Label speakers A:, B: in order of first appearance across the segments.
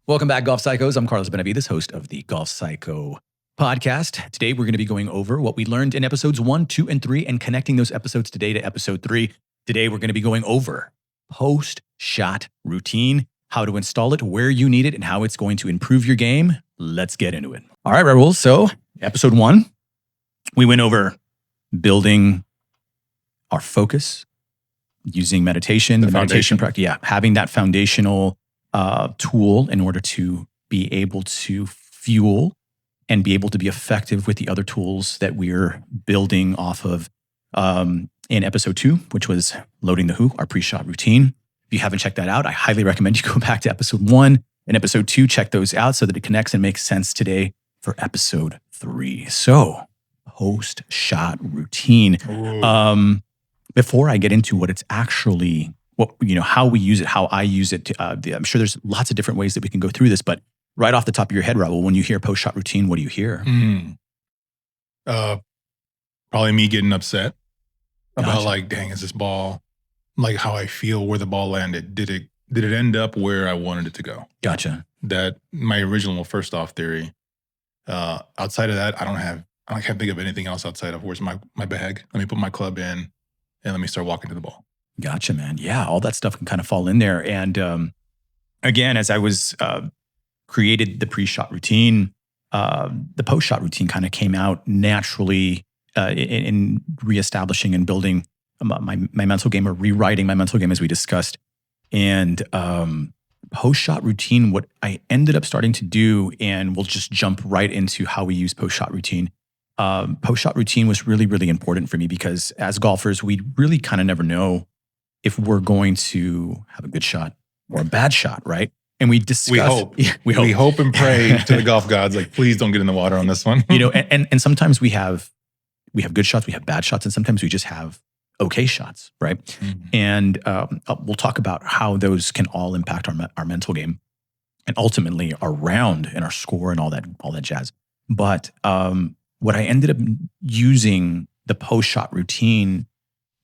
A: Welcome back, Golf Psychos. I'm Carlos Benavides, host of the Golf Psycho podcast. Today, we're going to be going over what we learned in episodes 1, 2, and 3 and connecting those episodes today to episode 3. Today, we're going to be going over post-shot routine, how to install it, where you need it, and how it's going to improve your game. Let's get into it. All right, Raul. So episode 1, we went over building our focus, using meditation, the meditation practice. Yeah, having that foundational tool in order to be able to fuel and be able to be effective with the other tools that we're building off of in episode 2, which was loading the who, our pre-shot routine. If you haven't checked that out, I highly recommend you go back to episode 1 and episode 2, check those out so that it connects and makes sense today for episode 3. So post-shot routine. Before I get into what it's actually, how we use it, how I use it, I'm sure there's lots of different ways that we can go through this, but right off the top of your head, Raul, when you hear post-shot routine, what do you hear?
B: Probably me getting upset about dang, is this ball, like how I feel where the ball landed. Did it end up where I wanted it to go?
A: Gotcha.
B: That my original first off theory. Outside of that, I can't think of anything else outside of where's my bag. Let me put my club in and let me start walking to the ball.
A: Gotcha, man. Yeah, all that stuff can kind of fall in there. And again, as I was created the pre-shot routine, the post-shot routine kind of came out naturally in reestablishing and building my mental game, or rewriting my mental game, as we discussed. And post-shot routine, what I ended up starting to do, and we'll just jump right into how we use post-shot routine. Post-shot routine was really, really important for me because as golfers, we really kind of never know if we're going to have a good shot or a bad shot, right? And we discuss.
B: We hope.
A: Yeah, we
B: hope and pray to the golf gods, like, please don't get in the water on this one.
A: And sometimes we have good shots, we have bad shots, and sometimes we just have okay shots, right? Mm-hmm. And we'll talk about how those can all impact our mental game, and ultimately our round and our score and all that jazz. But what I ended up using, the post-shot routine,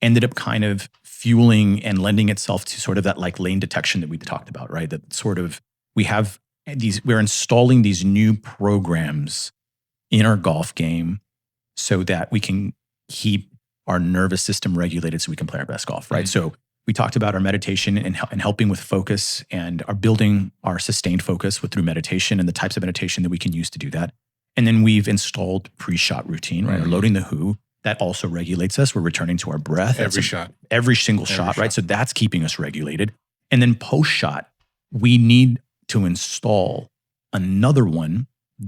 A: ended up kind of fueling and lending itself to sort of that like lane detection that we talked about, right? That sort of, we're installing these new programs in our golf game so that we can keep our nervous system regulated so we can play our best golf, right? Mm-hmm. So we talked about our meditation and helping with focus, and our building our sustained focus through meditation and the types of meditation that we can use to do that. And then we've installed pre-shot routine, right? Mm-hmm. Or loading the who. That also regulates us. We're returning to our breath. Every single shot, right? So that's keeping us regulated. And then post-shot, we need to install another one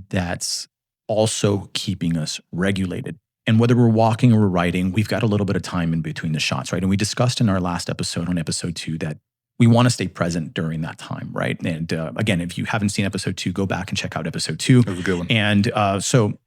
A: that's also keeping us regulated. And whether we're walking or we're riding, we've got a little bit of time in between the shots, right? And we discussed in our last episode, on episode 2, that we want to stay present during that time, right? And again, if you haven't seen episode 2, go back and check out episode 2.
B: That was a good one.
A: And so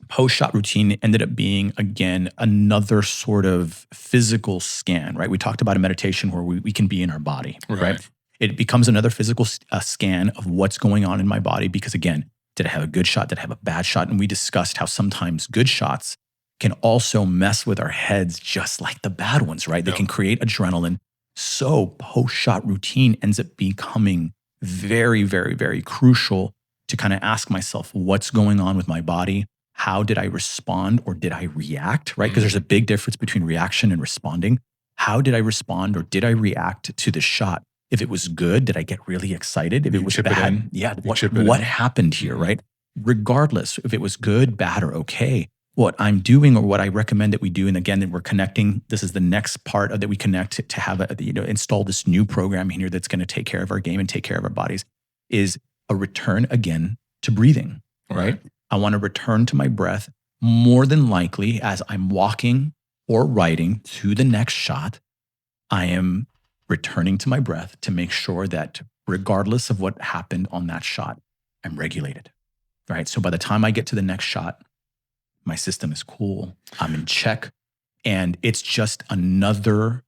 A: post-shot routine ended up being, again, another sort of physical scan, right? We talked about a meditation where we can be in our body, right? It becomes another physical scan of what's going on in my body because, again, did I have a good shot? Did I have a bad shot? And we discussed how sometimes good shots can also mess with our heads just like the bad ones, right? They can create adrenaline. So post-shot routine ends up becoming very, very, very crucial to kind of ask myself, what's going on with my body? How did I respond, or did I react, right? Because there's a big difference between reaction and responding. How did I respond, or did I react to the shot? If it was good, did I get really excited? If it was bad, what happened here, right? Regardless, if it was good, bad, or okay, what I'm doing, or what I recommend that we do, and again, that we're connecting, this is the next part of that we connect to have install this new program here that's going to take care of our game and take care of our bodies, is a return again to breathing, right? I want to return to my breath. More than likely, as I'm walking or riding to the next shot, I am returning to my breath to make sure that regardless of what happened on that shot, I'm regulated, right? So by the time I get to the next shot, my system is cool, I'm in check, and it's just another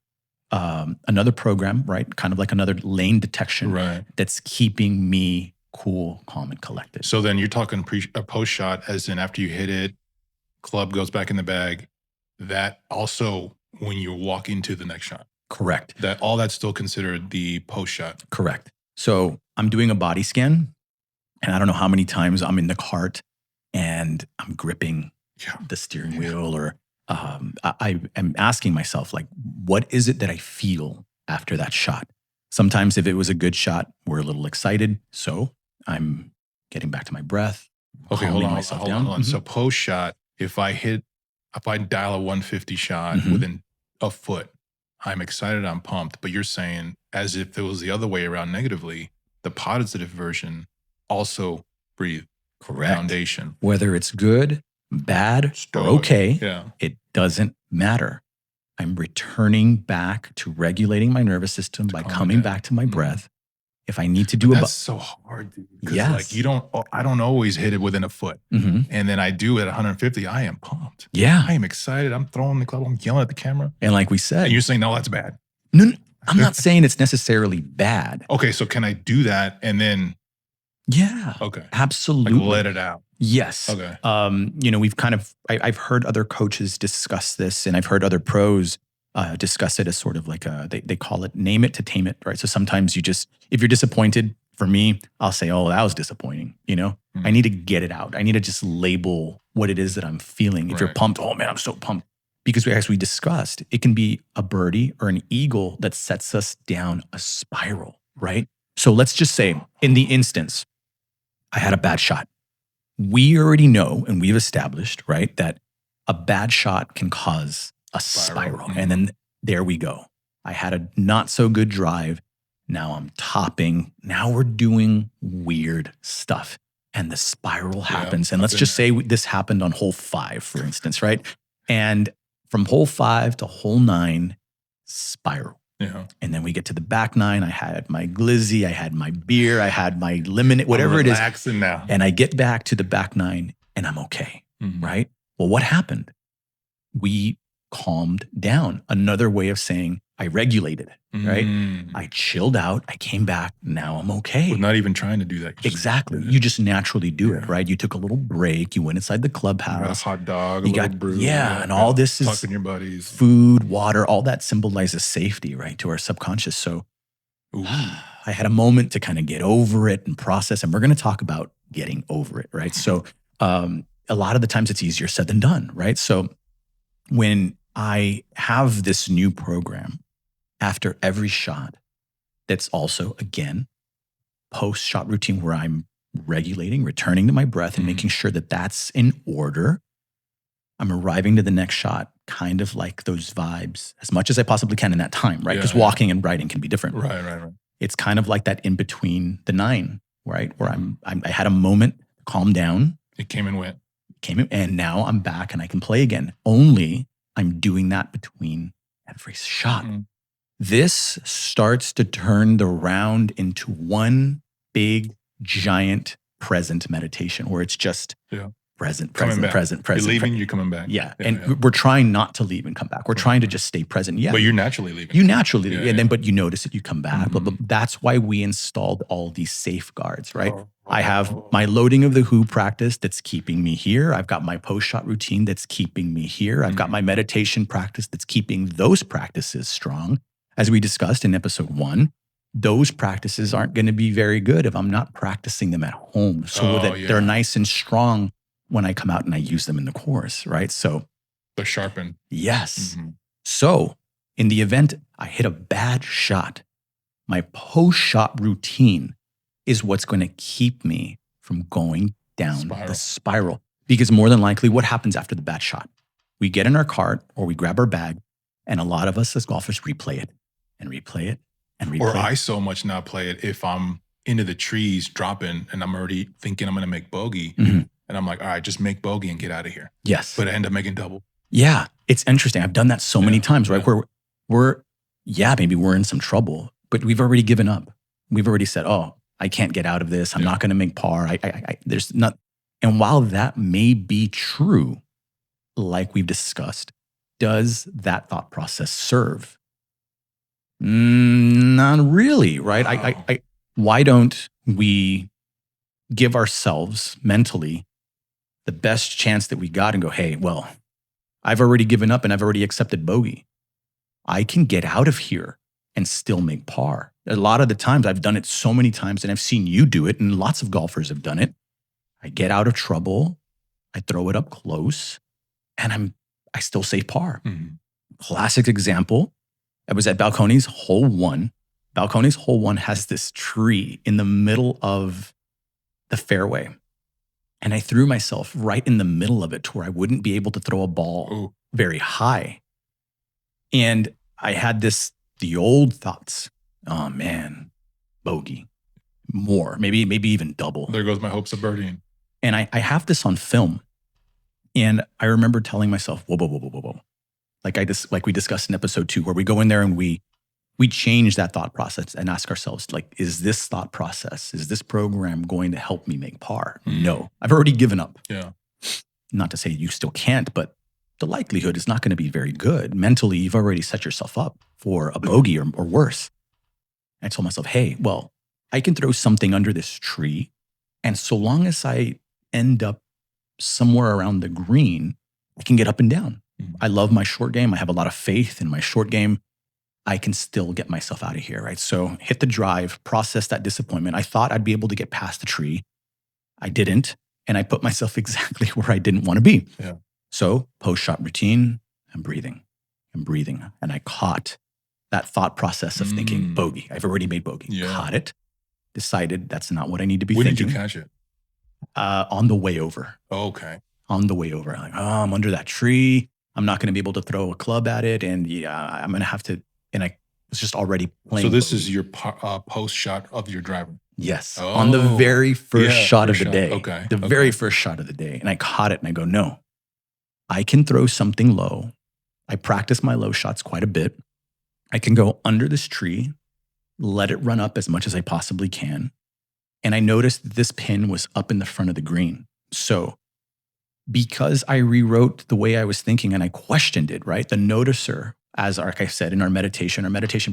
A: program, right? Kind of like another lane detection,
B: right,
A: that's keeping me cool, calm, and collected.
B: So then you're talking a post shot, as in after you hit it, club goes back in the bag. That also when you're walking to the next shot.
A: Correct.
B: All that's still considered the post shot.
A: Correct. So I'm doing a body scan And I don't know how many times I'm in the cart and I'm gripping
B: Yeah.
A: the steering wheel, or I am asking myself, like, what is it that I feel after that shot? Sometimes if it was a good shot, we're a little excited. So I'm getting back to my breath,
B: Okay,
A: calming myself down.
B: hold on. So post shot, if I dial a 150 shot
A: Mhm.
B: within a foot, I'm excited, I'm pumped. But you're saying as if it was the other way around negatively, the positive version also breathe.
A: Correct.
B: Foundation.
A: Whether it's good, bad, or
B: Stoic.
A: okay,
B: Yeah.
A: it doesn't matter. I'm returning back to regulating my nervous system by
B: calm it
A: coming
B: down.
A: back to my
B: Mhm.
A: breath. If I need to do
B: That's so hard, dude. Because like
A: Yes.
B: I don't always hit it within a foot.
A: Mhm.
B: And then I do at 150, I am pumped.
A: Yeah.
B: I am excited. I'm throwing the club, I'm yelling at the camera.
A: And like we said,
B: And you're saying, no, that's bad.
A: no, I'm not saying it's necessarily bad.
B: Okay, so can I do that and then
A: Yeah.
B: okay.
A: Absolutely.
B: Like let it out.
A: Yes.
B: Okay.
A: We've kind of, I've heard other coaches discuss this, and I've heard other pros discuss it as sort of like they call it name it to tame it, right? So sometimes if you're disappointed, for me, I'll say, oh, that was disappointing. I need to get it out. I need to just label what it is that I'm feeling. If you're pumped, oh man, I'm so pumped. Because as we discussed, it can be a birdie or an eagle that sets us down a spiral, right? So let's just say in the instance, I had a bad shot. We already know, and we've established, right, that a bad shot can cause a spiral. And then there we go. I had a not so good drive. Now I'm topping. Now we're doing weird stuff. And the spiral happens. And let's just say this happened on hole 5, for instance, right? And from hole 5 to hole 9, spiral.
B: Yeah.
A: And then we get to the back 9. I had my glizzy, I had my beer, I had my lemonade, whatever it is.
B: Relaxing now.
A: And I get back to the back 9 and I'm okay, right? Well, what happened? We calmed down. Another way of saying I regulated, right? I chilled out. I came back. Now I'm okay.
B: We're not even trying to do that.
A: Exactly. You just naturally do it, right? You took a little break. You went inside the
B: You got a
A: clubhouse.
B: hot dog,
A: You
B: a little
A: got-
B: brew.
A: yeah, and all this is
B: talking to your buddies.
A: Food, water, all that symbolizes safety, right? To our subconscious. So
B: Ooh.
A: I had a moment to kind of get over it and process. And we're going to talk about getting over it, right? So a lot of the times it's easier said than done, right? So when I have this new program after every shot, that's also, again, post-shot routine where I'm regulating, returning to my breath and making sure that that's in order. I'm arriving to the next shot, kind of like those vibes as much as I possibly can in that time, right? Because walking and riding can be different.
B: Right.
A: It's kind of like that in between the 9, right? Where I had a moment, calm down.
B: It came and went.
A: And now I'm back and I can play again. Only I'm doing that between every shot. This starts to turn the round into one big, giant present meditation where it's just present.
B: You're leaving, you're coming back.
A: Yeah. We're trying not to leave and come back. We're trying to just stay present. Yeah.
B: But you're naturally leaving.
A: You naturally leave. And then, but you notice it, you come back. But that's why we installed all these safeguards, right? I have my loading of the who practice that's keeping me here. I've got my post-shot routine that's keeping me here. I've got my meditation practice that's keeping those practices strong. As we discussed in episode 1, those practices aren't going to be very good if I'm not practicing them at home so that they're nice and strong when I come out and I use them in the course, right? So
B: they're sharpened.
A: Yes. So in the event I hit a bad shot, my post-shot routine is what's going to keep me from going down the spiral. Because more than likely, what happens after the bad shot? We get in our cart or we grab our bag, and a lot of us as golfers replay it and replay it and replay
B: Or
A: it.
B: I so much now play it if I'm into the trees dropping and I'm already thinking I'm going to make bogey. And I'm like, all right, just make bogey and get out of here.
A: Yes.
B: But I end up making double.
A: Yeah. It's interesting. I've done that so many times, right? Where maybe we're in some trouble, but we've already given up. We've already said, oh, I can't get out of this. I'm not going to make par. There's not. And while that may be true, like we've discussed, does that thought process serve? Not really, right?
B: Wow.
A: Why don't we give ourselves mentally the best chance that we got and go, hey, well, I've already given up and I've already accepted bogey. I can get out of here and still make par. A lot of the times I've done it so many times and I've seen you do it and lots of golfers have done it. I get out of trouble. I throw it up close and I still save par.
B: Mm-hmm.
A: Classic example. I was at Balcones hole 1. Balcones hole 1 has this tree in the middle of the fairway. And I threw myself right in the middle of it to where I wouldn't be able to throw a ball very high. And I had the old thoughts. Oh man, bogey. More, maybe even double.
B: There goes my hopes of birdieing.
A: And I have this on film. And I remember telling myself, whoa. Like we discussed in episode 2, where we go in there and we change that thought process and ask ourselves, like, is this thought process, is this program going to help me make par? No, I've already given up.
B: Yeah.
A: Not to say you still can't, but the likelihood is not going to be very good. Mentally, you've already set yourself up for a bogey or worse. I told myself, hey, well, I can throw something under this tree. And so long as I end up somewhere around the green, I can get up and down. Mm-hmm. I love my short game. I have a lot of faith in my short game. I can still get myself out of here, right? So hit the drive, process that disappointment. I thought I'd be able to get past the tree. I didn't. And I put myself exactly where I didn't want to be.
B: Yeah.
A: So post-shot routine, I'm breathing. And I caught that thought process of thinking bogey. I've already made bogey.
B: Yeah.
A: Caught it. Decided that's not what I need to be
B: when
A: thinking.
B: When did you catch it?
A: On the way over.
B: Oh, okay.
A: On the way over. I'm like, I'm under that tree. I'm not going to be able to throw a club at it. And I'm going to have to. And I was just already playing.
B: So this is your post shot of your driver?
A: Yes. On the very first shot of the day.
B: Okay.
A: The very first shot of the day. And I caught it and I go, no, I can throw something low. I practice my low shots quite a bit. I can go under this tree, let it run up as much as I possibly can. And I noticed that this pin was up in the front of the green. So because I rewrote the way I was thinking and I questioned it, right? The noticer, as like I said, in our meditation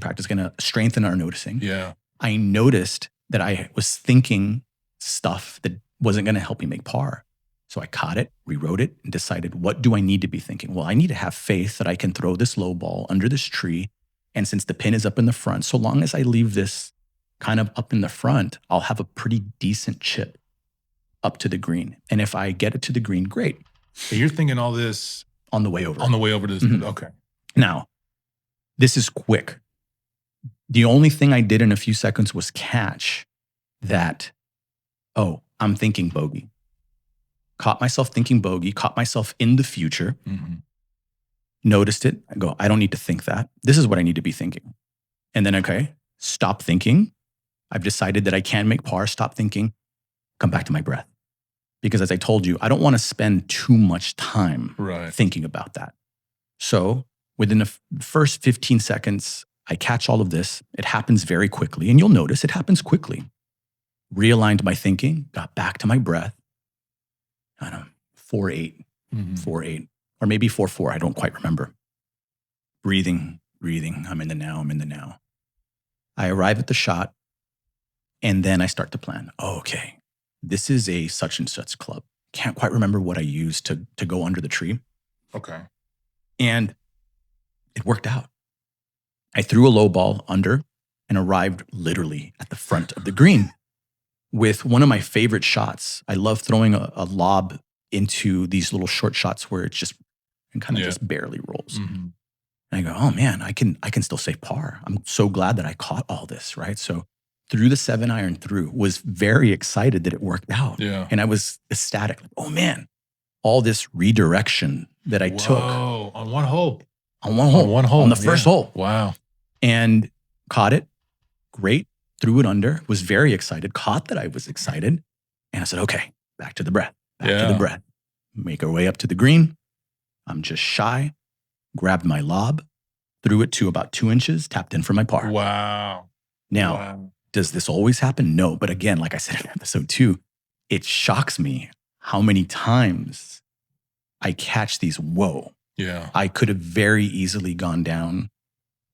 A: practice is going to strengthen our noticing.
B: Yeah.
A: I noticed that I was thinking stuff that wasn't going to help me make par. So I caught it, rewrote it, and decided, what do I need to be thinking? Well, I need to have faith that I can throw this low ball under this tree. And since the pin is up in the front, so long as I leave this kind of up in the front, I'll have a pretty decent chip up to the green. And if I get it to the green, great.
B: So you're thinking all this
A: on the way over.
B: On the way over to this. Mm-hmm. Okay.
A: Now, this is quick. The only thing I did in a few seconds was catch that, I'm thinking bogey. Caught myself thinking bogey, caught myself in the future, noticed it. I go, I don't need to think that. This is what I need to be thinking. And then, stop thinking. I've decided that I can make par, stop thinking, come back to my breath. Because as I told you, I don't want to spend too much time thinking about that. So within the first 15 seconds, I catch all of this. It happens very quickly. And you'll notice it happens quickly. Realigned my thinking, got back to my breath. I don't know, 4-8, 4-8, or maybe 4-4. I don't quite remember. Breathing. I'm in the now. I arrive at the shot, and then I start to plan. Okay, this is a such and such club. Can't quite remember what I used to go under the tree.
B: Okay.
A: And it worked out. I threw a low ball under and arrived literally at the front of the green with one of my favorite shots. I love throwing a lob into these little short shots where it's just kind of just barely rolls. Mm-hmm. And I go, oh man, I can still save par. I'm so glad that I caught all this, right? So threw the 7-iron through, was very excited that it worked out.
B: Yeah.
A: And I was ecstatic. Like, oh man, all this redirection that I took.
B: On one hole.
A: On the first hole.
B: Wow.
A: And caught it. Great. Threw it under. Was very excited. Caught that I was excited. And I said, okay, back to the breath. Back to the breath. Make our way up to the green. I'm just shy. Grabbed my lob. Threw it to about 2 inches. Tapped in for my par.
B: Wow.
A: Now, does this always happen? No. But again, like I said in episode 2, it shocks me how many times I catch these, whoa.
B: Yeah.
A: I could have very easily gone down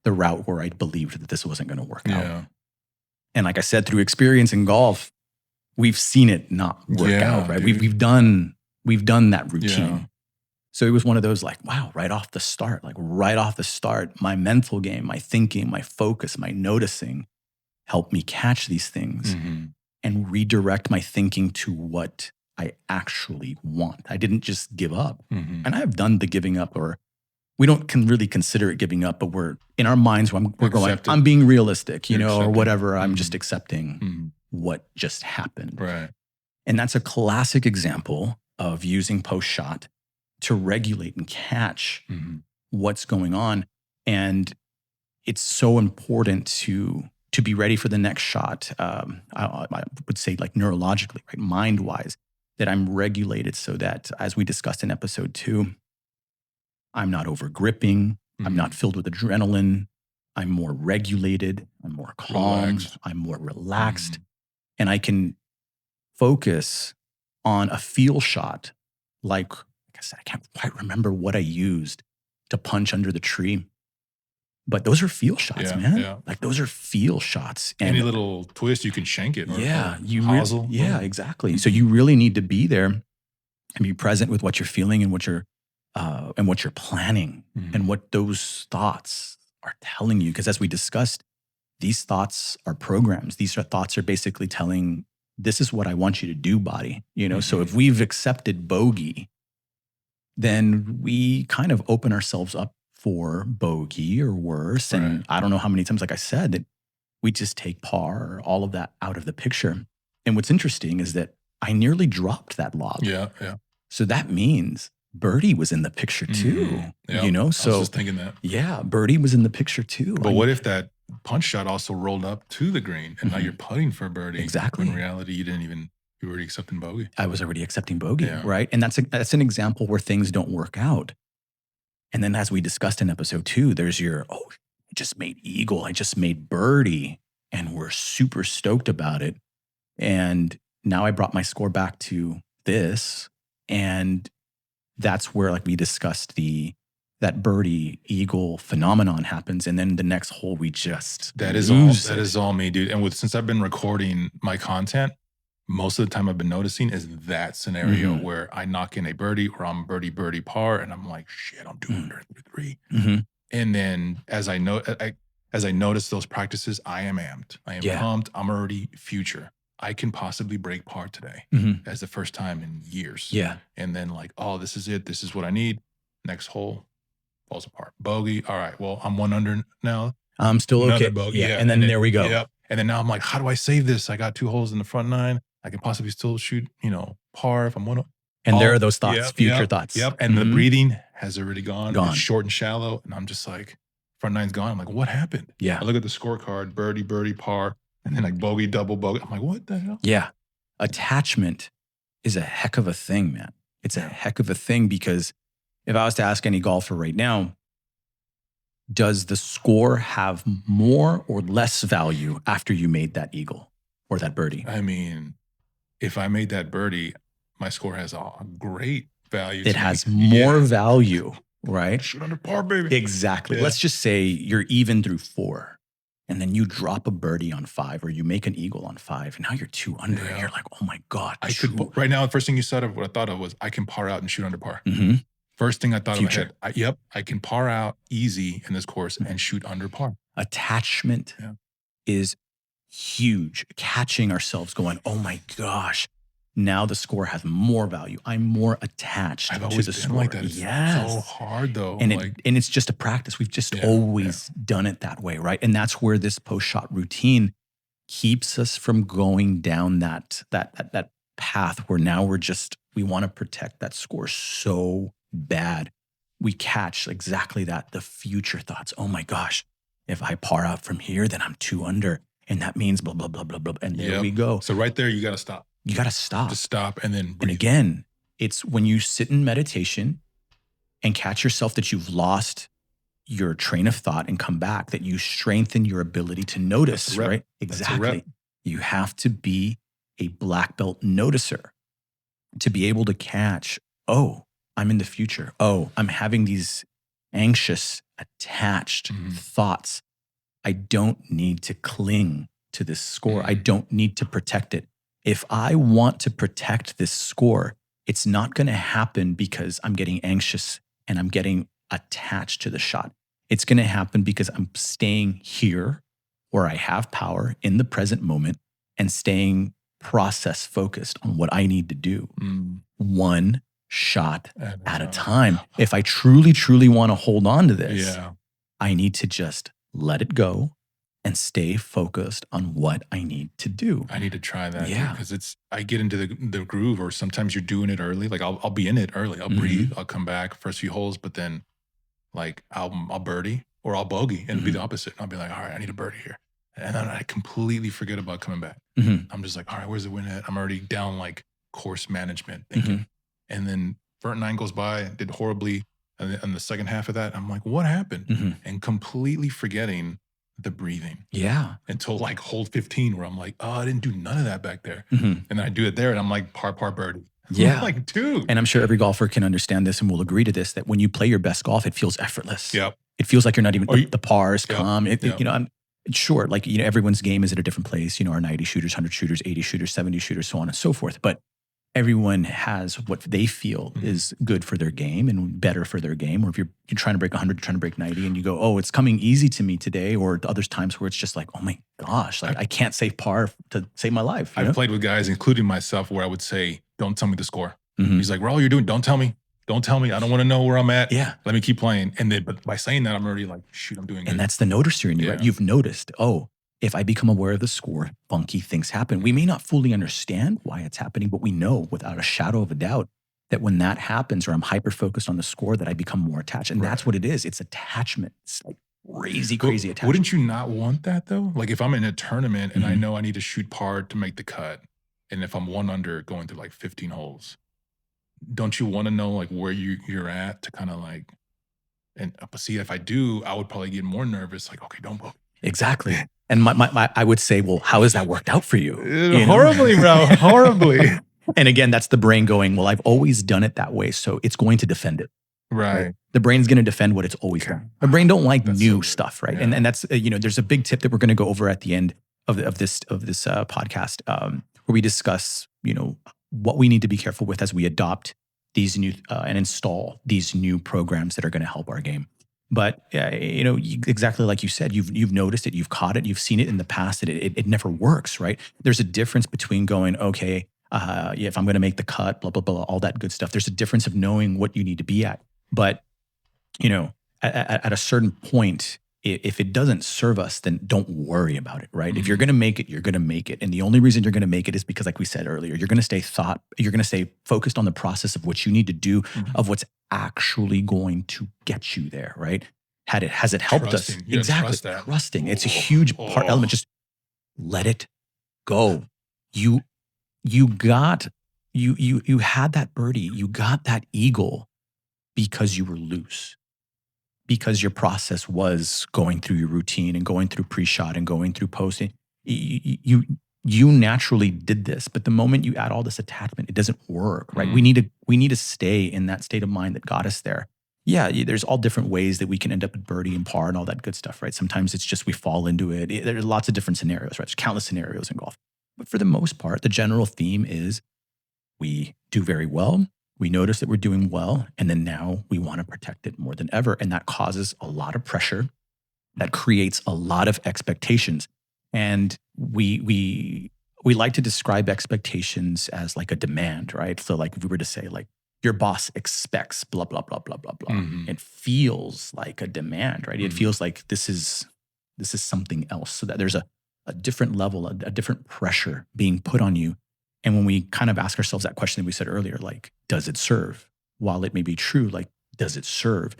A: the route where I believed that this wasn't going to work out. And like I said, through experience in golf, we've seen it not work out, right? We've done that routine.
B: Yeah.
A: So it was one of those like, wow, right off the start, my mental game, my thinking, my focus, my noticing help me catch these things and redirect my thinking to what I actually want. I didn't just give up. And I've done the giving up, or we can really consider it giving up, but we're in our minds, we're going, I'm being realistic, or whatever. I'm just accepting what just happened.
B: Right.
A: And that's a classic example of using post-shot to regulate and catch what's going on. And it's so important to be ready for the next shot. I would say, like, neurologically, right, mind-wise, that I'm regulated so that, as we discussed in episode 2, I'm not over gripping. I'm not filled with adrenaline. I'm more regulated. I'm more calm. I'm more relaxed. And I can focus on a feel shot. Like I said, I can't quite remember what I used to punch under the tree. But those are feel shots, man.
B: Yeah.
A: Like, those are feel shots.
B: And any little twist, you can shank it.
A: Exactly. So you really need to be there and be present with what you're feeling and what you're planning and what those thoughts are telling you. Because, as we discussed, these thoughts are programs. These thoughts are basically telling, this is what I want you to do, body. So if we've accepted bogey, then we kind of open ourselves up for bogey or worse. Right. And I don't know how many times, like I said, that we just take par or all of that out of the picture. And what's interesting is that I nearly dropped that log.
B: Yeah.
A: So that means birdie was in the picture too. So
B: I was just thinking that.
A: Yeah, birdie was in the picture too.
B: But what if that punch shot also rolled up to the green and now you're putting for birdie?
A: Exactly.
B: In reality, you were already accepting bogey.
A: I was already accepting bogey, right? And that's an example where things don't work out. And then, as we discussed in episode 2, there's I just made eagle. I just made birdie. And we're super stoked about it. And now I brought my score back to this. And that's where, like we discussed, that birdie eagle phenomenon happens. And then the next hole, we just
B: that is all me, dude. And since I've been recording my content, most of the time I've been noticing is that scenario where I knock in a birdie or I'm birdie par, and I'm like, shit, I'm 203. And then as I notice those practices, I am amped. I am pumped. I'm already future. I can possibly break par today as the first time in years.
A: Yeah.
B: And then, like, oh, this is it. This is what I need. Next hole falls apart. Bogey. All right. Well, I'm 1 under now.
A: I'm still okay.
B: Bogey.
A: Yeah. And then there we go.
B: Yep. And then now I'm like, how do I save this? I got 2 holes in the front 9. I can possibly still shoot, par if I'm 1.
A: And there are those thoughts, future thoughts.
B: Yep. And the breathing has already gone. It's short and shallow. And I'm just like, front 9's gone. I'm like, what happened?
A: Yeah.
B: I look at the scorecard, birdie, par, and then like bogey, double bogey. I'm like, what the hell?
A: Yeah. Attachment is a heck of a thing, man. It's a heck of a thing, because if I was to ask any golfer right now, does the score have more or less value after you made that eagle or that birdie?
B: I mean, if I made that birdie, my score has a great value.
A: It has more value, right?
B: Shoot under par, baby.
A: Exactly. Yeah. Let's just say you're even through 4, and then you drop a birdie on 5, or you make an eagle on 5, and now you're 2 under, and you're like, oh my God.
B: Right now, the first thing you said of what I thought of was, I can par out and shoot under par. First thing I thought of, I can par out easy in this course and shoot under par.
A: Attachment is huge. Catching ourselves going, oh my gosh, now the score has more value. I'm more attached to the score.
B: Like that. It's so hard though.
A: And it's just a practice. We've just always done it that way, right? And that's where this post-shot routine keeps us from going down that path where now we want to protect that score so bad. We catch exactly that, the future thoughts. Oh my gosh, if I par out from here, then I'm 2 under. And that means blah, blah, blah, blah, blah. And there we go.
B: So right there, you got to stop.
A: You got to stop.
B: Just stop and then breathe.
A: And again, it's when you sit in meditation and catch yourself that you've lost your train of thought and come back, that you strengthen your ability to notice, right? Exactly. You have to be a black belt noticer to be able to catch, oh, I'm in the future. Oh, I'm having these anxious, attached thoughts. I don't need to cling to this score. I don't need to protect it. If I want to protect this score, it's not going to happen because I'm getting anxious and I'm getting attached to the shot. It's going to happen because I'm staying here where I have power in the present moment and staying process focused on what I need to do. One shot at a time. If I truly, truly want to hold on to this, I need to just let it go and stay focused on what I need to do.
B: I need to try that because I get into the groove, or sometimes you're doing it early. Like I'll be in it early. I'll breathe. I'll come back first few holes, but then like I'll birdie or I'll bogey and be the opposite. I'll be like, all right, I need a birdie here. And then I completely forget about coming back. I'm just like, all right, where's the win at? I'm already down like course management thinking. And then vert 9 goes by, did horribly. And in the second half of that, I'm like, what happened? And completely forgetting the breathing.
A: Yeah.
B: Until like hole 15 where I'm like, oh, I didn't do none of that back there. And then I do it there and I'm like, par birdie.
A: Yeah.
B: I'm like, dude.
A: And I'm sure every golfer can understand this and will agree to this, that when you play your best golf, it feels effortless.
B: Yep.
A: It feels like you're not even, the pars
B: Yep.
A: come.
B: Yep.
A: You know, I'm sure, like, you know, everyone's game is at a different place. You know, our 90 shooters, 100 shooters, 80 shooters, 70 shooters, so on and so forth. But everyone has what they feel is good for their game and better for their game. Or if you're trying to break 100, you're trying to break 90 and you go, oh, it's coming easy to me today. Or other times where it's just like, oh my gosh, like I can't save par to save my life.
B: I've played with guys, including myself, where I would say, don't tell me the score. He's like, Raul, you're doing, don't tell me. Don't tell me. I don't want to know where I'm at.
A: Yeah.
B: Let me keep playing. And then, but by saying that, I'm already like, shoot, I'm doing good.
A: And that's the noticer in you, right? You've noticed, oh, if I become aware of the score, funky things happen. We may not fully understand why it's happening, but we know without a shadow of a doubt that when that happens, or I'm hyper-focused on the score, that I become more attached. And that's what it is. It's attachment. It's like crazy attachment.
B: Wouldn't you not want that though? Like if I'm in a tournament and I know I need to shoot par to make the cut, and if I'm 1 under going through like 15 holes, don't you want to know like where you're at to kind of like, and see, if I do, I would probably get more nervous. Like, okay, don't bogey.
A: Exactly. And I would say, well, how has that worked out for you?
B: Horribly, bro. Horribly.
A: And again, that's the brain going, well, I've always done it that way, so it's going to defend it.
B: Right.
A: The brain's going to defend what it's always done. The brain don't like new stuff, right?
B: Yeah.
A: And that's, you know, there's a big tip that we're going to go over at the end of this podcast, where we discuss, you know, what we need to be careful with as we adopt these new and install these new programs that are going to help our game. But you know, exactly like you said, you've noticed it, you've caught it, you've seen it in the past that it never works, right? There's a difference between going, okay, if I'm going to make the cut, blah blah blah, all that good stuff. There's a difference of knowing what you need to be at. But you know, at a certain point, if it doesn't serve us, then don't worry about it, right? If you're going to make it, you're going to make it. And the only reason you're going to make it is because, like we said earlier, you're going to stay focused on the process of what you need to do, of what's actually going to get you there, right? Has it helped us? Exactly. Trusting. It's a huge element. Just let it go. You had that birdie. You got that eagle because you were loose. Because your process was going through your routine and going through pre-shot and going through posting. You naturally did this, but the moment you add all this attachment, it doesn't work, right? We need to stay in that state of mind that got us there. Yeah, there's all different ways that we can end up at birdie and par and all that good stuff, right? Sometimes it's just we fall into it. There's lots of different scenarios, right? There's countless scenarios in golf. But for the most part, the general theme is we do very well. We notice that we're doing well, and then now we want to protect it more than ever. And that causes a lot of pressure. That creates a lot of expectations. And we like to describe expectations as like a demand, right? So like if we were to say like, your boss expects blah, blah, blah, blah, blah, blah. It feels like a demand, right? It feels like this is something else. So that there's a different level, a different pressure being put on you. And when we kind of ask ourselves that question that we said earlier, like, does it serve? While it may be true, like, does it serve?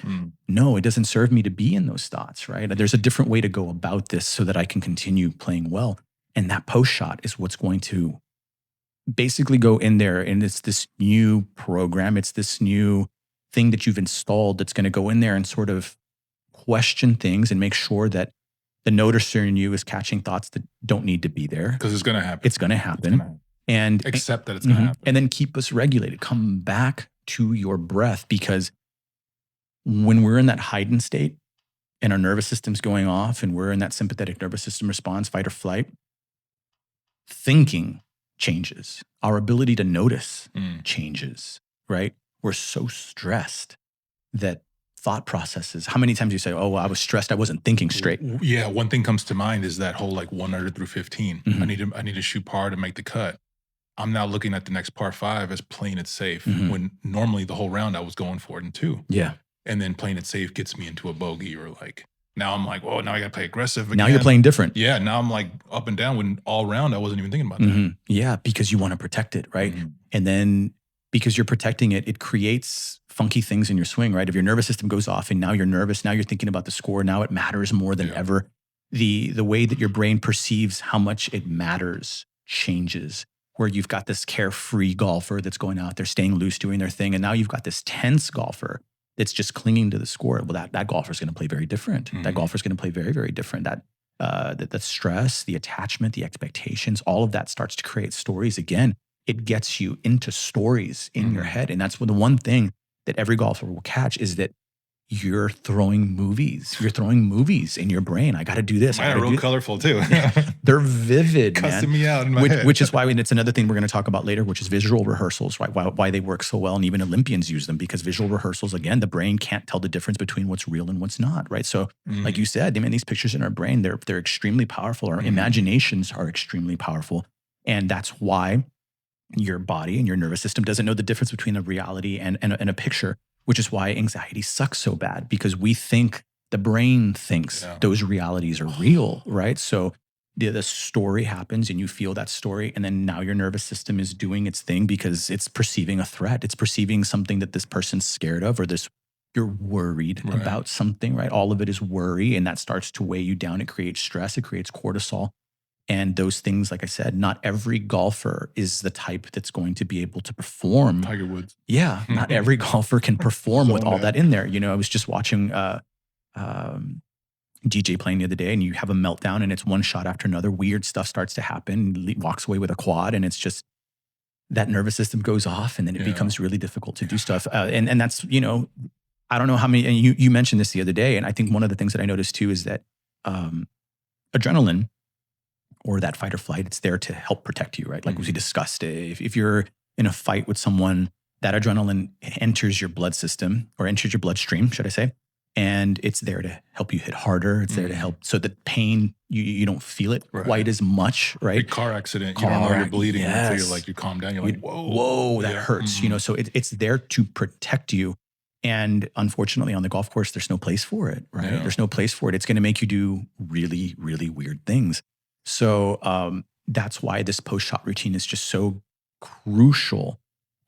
A: No, it doesn't serve me to be in those thoughts, right? There's a different way to go about this so that I can continue playing well. And that post shot is what's going to basically go in there. And it's this new program. It's this new thing that you've installed that's going to go in there and sort of question things and make sure that the noticer in you is catching thoughts that don't need to be there.
B: Because it's going to happen.
A: It's going to happen. And
B: accept that it's going to happen.
A: And then keep us regulated. Come back to your breath, because when we're in that heightened state and our nervous system's going off and we're in that sympathetic nervous system response, fight or flight, thinking changes. Our ability to notice changes, right? We're so stressed that thought processes. How many times you say, oh, well, I was stressed, I wasn't thinking straight.
B: Yeah, one thing comes to mind is that whole like 100 through 15. I need to shoot par to make the cut. I'm now looking at the next par 5 as playing it safe when normally the whole round I was going for it in 2.
A: Yeah.
B: And then playing it safe gets me into a bogey, or like now I'm like, oh, now I got to play aggressive again.
A: Now you're playing different.
B: Yeah, now I'm like up and down when all round I wasn't even thinking about that.
A: Yeah, because you want to protect it, right? And then because you're protecting it, it creates funky things in your swing, right? If your nervous system goes off and now you're nervous, now you're thinking about the score, now it matters more than ever. The way that your brain perceives how much it matters changes, where you've got this carefree golfer that's going out there, staying loose, doing their thing, and now you've got this tense golfer that's just clinging to the score. Well, that golfer is going to play very different. That golfer is going to play very, very different. That stress, the attachment, the expectations, all of that starts to create stories again. It gets you into stories in your head. And that's the one thing that every golfer will catch is that you're throwing movies. You're throwing movies in your brain. I got to do this.
B: Mine are real colorful too.
A: They're vivid,
B: Cussing me out in my head.
A: Which is why, and it's another thing we're going to talk about later, which is visual rehearsals, right? Why they work so well, and even Olympians use them, because visual rehearsals, again, the brain can't tell the difference between what's real and what's not, right? So like you said, these pictures in our brain, they're extremely powerful. Our imaginations are extremely powerful. And that's why your body and your nervous system doesn't know the difference between a reality and a picture, which is why anxiety sucks so bad, because the brain thinks those realities are real, right? So the story happens and you feel that story, and then now your nervous system is doing its thing because it's perceiving a threat. It's perceiving something that this person's scared of, or you're worried about something, right? All of it is worry, and that starts to weigh you down. It creates stress, it creates cortisol. And those things, like I said, not every golfer is the type that's going to be able to perform.
B: Tiger Woods.
A: Yeah, not every golfer can perform with all that in there. I was just watching DJ playing the other day, and you have a meltdown, and it's one shot after another. Weird stuff starts to happen. He walks away with a quad, and it's just that nervous system goes off, and then it becomes really difficult to do stuff. And that's, I don't know how many, and you mentioned this the other day, and I think one of the things that I noticed too is that adrenaline, or that fight or flight, it's there to help protect you, right? Like we discussed, if you're in a fight with someone, that adrenaline enters your blood system, or enters your bloodstream, should I say, and it's there to help you hit harder. It's there to help, so that pain, you don't feel it quite as much, right?
B: Big car accident, you don't know you're bleeding until you calm down. You're like,
A: whoa, that hurts. So it's there to protect you. And unfortunately, on the golf course, there's no place for it, right? There's no place for it. It's going to make you do really, really weird things. So that's why this post-shot routine is just so crucial.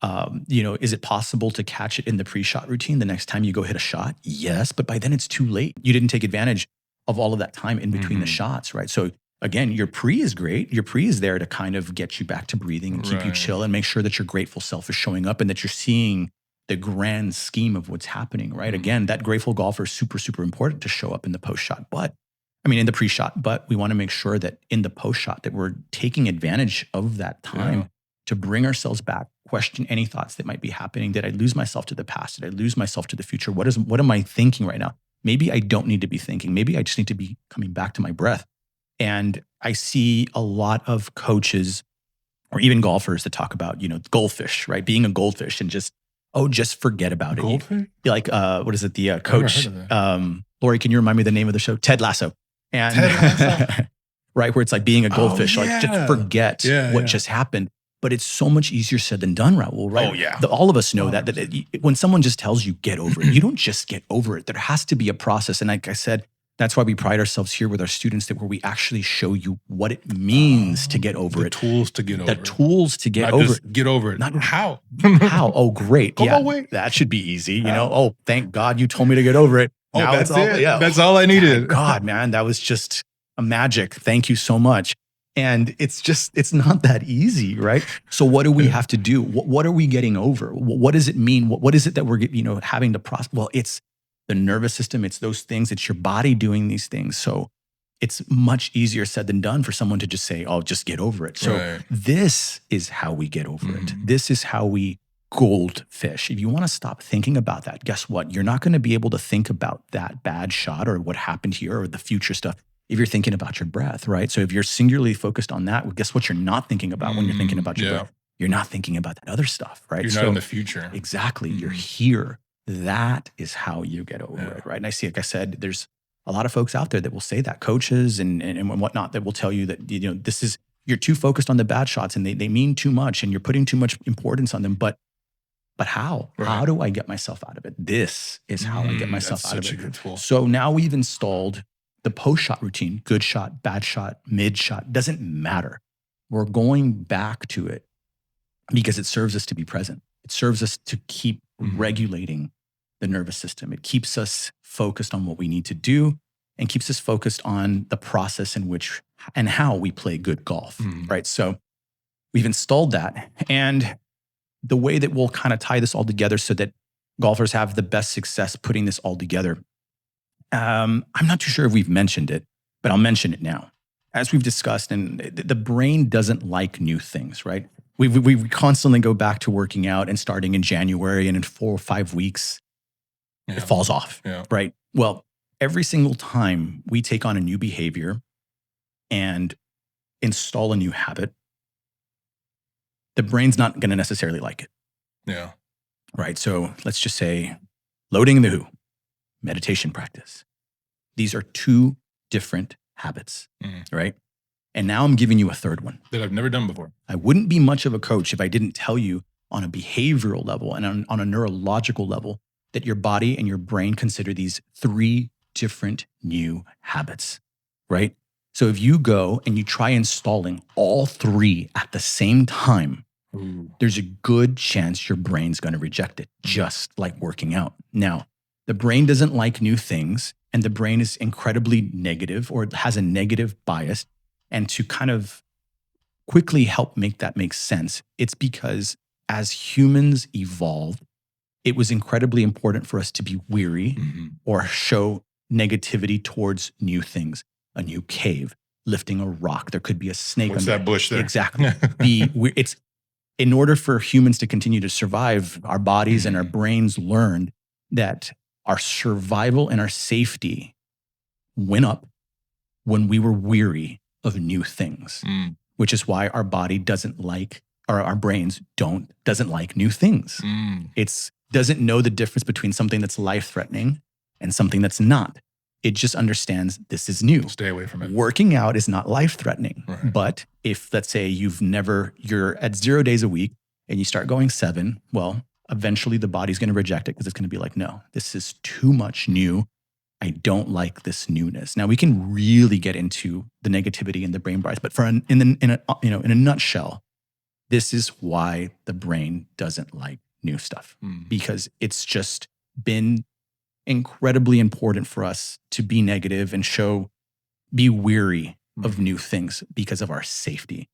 A: Is it possible to catch it in the pre-shot routine the next time you go hit a shot? Yes, but by then it's too late. You didn't take advantage of all of that time in between the shots, right? So again, your pre is great. Your pre is there to kind of get you back to breathing and keep you chill and make sure that your grateful self is showing up and that you're seeing the grand scheme of what's happening, right? Again, that grateful golfer is super, super important to show up in the post-shot. In the pre-shot, but we want to make sure that in the post-shot that we're taking advantage of that time to bring ourselves back, question any thoughts that might be happening. Did I lose myself to the past? Did I lose myself to the future? What am I thinking right now? Maybe I don't need to be thinking. Maybe I just need to be coming back to my breath. And I see a lot of coaches or even golfers that talk about, goldfish, right? Being a goldfish and just forget about
B: Goldfish?
A: it. Like, what is it? The coach, Lori, can you remind me the name of the show? Ted Lasso. And right, where it's like being a goldfish, like just forget what just happened. But it's so much easier said than done, Raul, right?
B: Oh, yeah.
A: All of us know that when someone just tells you get over it, you don't just get over it. There has to be a process. And like I said, that's why we pride ourselves here with our students, that where we actually show you what it means to get over it.
B: The tools to get over it.
A: The tools to get
B: Not
A: over
B: just
A: it.
B: Get over it.
A: Not
B: how.
A: How? Oh, great.
B: Come on, wait.
A: That should be easy. Oh, thank God you told me to get over it.
B: Oh,
A: now
B: that's it.
A: Yeah.
B: That's all I needed.
A: God, man, that was just a magic. Thank you so much. And it's not that easy, right? So what do we have to do? What are we getting over? What does it mean? What is it that we're, having to process? Well, it's the nervous system. It's those things. It's your body doing these things. So it's much easier said than done for someone to just say, oh, just get over it. So this is how we get over it. This is how we goldfish. If you want to stop thinking about that, guess what? You're not going to be able to think about that bad shot or what happened here or the future stuff if you're thinking about your breath, right? So if you're singularly focused on that, well, guess what you're not thinking about when you're thinking about your breath? You're not thinking about that other stuff, right?
B: You're not in the future.
A: Exactly. You're here That is how you get over it, right? And I see, like I said, there's a lot of folks out there that will say that, coaches and whatnot, that will tell you that, this is, you're too focused on the bad shots and they mean too much and you're putting too much importance on them. But how?
B: Right.
A: How do I get myself out of it? This is how I get myself out of it.
B: That's such a good tool.
A: So now we've installed the post-shot routine, good shot, bad shot, mid shot, doesn't matter. We're going back to it because it serves us to be present. It serves us to keep regulating the nervous system. It keeps us focused on what we need to do and keeps us focused on the process in which and how we play good golf, right? So we've installed that. And the way that we'll kind of tie this all together so that golfers have the best success putting this all together, I'm not too sure if we've mentioned it, but I'll mention it now. As we've discussed, and the brain doesn't like new things, right? We constantly go back to working out and starting in January, and in 4 or 5 weeks, it falls off, right? Well, every single time we take on a new behavior and install a new habit, the brain's not going to necessarily like it.
B: Yeah.
A: Right. So let's just say loading the who, meditation practice. These are 2 different habits, right? And now I'm giving you a third one
B: that I've never done before.
A: I wouldn't be much of a coach if I didn't tell you on a behavioral level and on a neurological level that your body and your brain consider these 3 different new habits, right? So if you go and you try installing all 3 at the same time, there's a good chance your brain's going to reject it, just like working out. Now, the brain doesn't like new things, and the brain is incredibly negative or has a negative bias. And to kind of quickly help make that make sense, it's because as humans evolved, it was incredibly important for us to be weary or show negativity towards new things, a new cave, lifting a rock. There could be a snake.
B: What's that bush there?
A: Exactly. It's in order for humans to continue to survive, our bodies and our brains learned that our survival and our safety went up when we were weary of new things, which is why our body doesn't like, or our brains doesn't like new things. It's doesn't know the difference between something that's life-threatening and something that's not. It just understands this is new.
B: Stay away from it.
A: Working out is not life-threatening.
B: Right.
A: But if, let's say, you're at 0 days a week and you start going 7, well, eventually the body's going to reject it because it's going to be like, no, this is too much new. I don't like this newness. Now we can really get into the negativity and the brain bias, but in a nutshell, this is why the brain doesn't like new stuff, because it's just been incredibly important for us to be negative and be weary of new things because of our safety.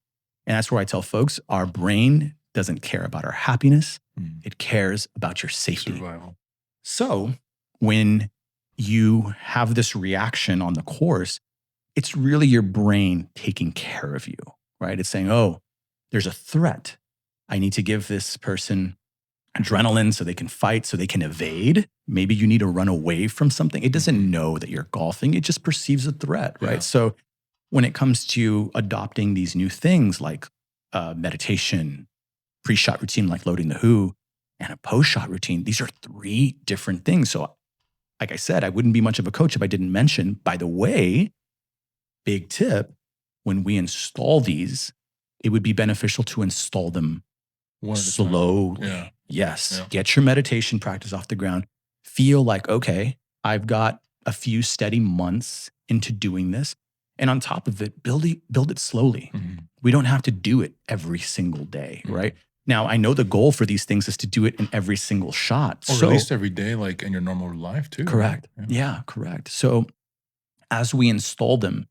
A: And that's where I tell folks, our brain doesn't care about our happiness. It cares about your safety.
B: Survival.
A: So when you have this reaction on the course, it's really your brain taking care of you, right? It's saying, oh, there's a threat. I need to give this person adrenaline so they can fight, so they can evade. Maybe you need to run away from something. It doesn't know that you're golfing. It just perceives a threat, right?
B: Yeah.
A: So when it comes to adopting these new things like meditation, pre-shot routine like loading the who, and a post-shot routine, these are 3 different things. So like I said, I wouldn't be much of a coach if I didn't mention, by the way, big tip, when we install these, it would be beneficial to install them slowly.
B: Yeah.
A: Yes.
B: Yeah.
A: Get your meditation practice off the ground. Feel like, okay, I've got a few steady months into doing this. And on top of it, build it slowly. We don't have to do it every single day, right? Now, I know the goal for these things is to do it in every single shot.
B: Or at least every day, like in your normal life too.
A: Correct.
B: Right?
A: Yeah, correct. So as we install them,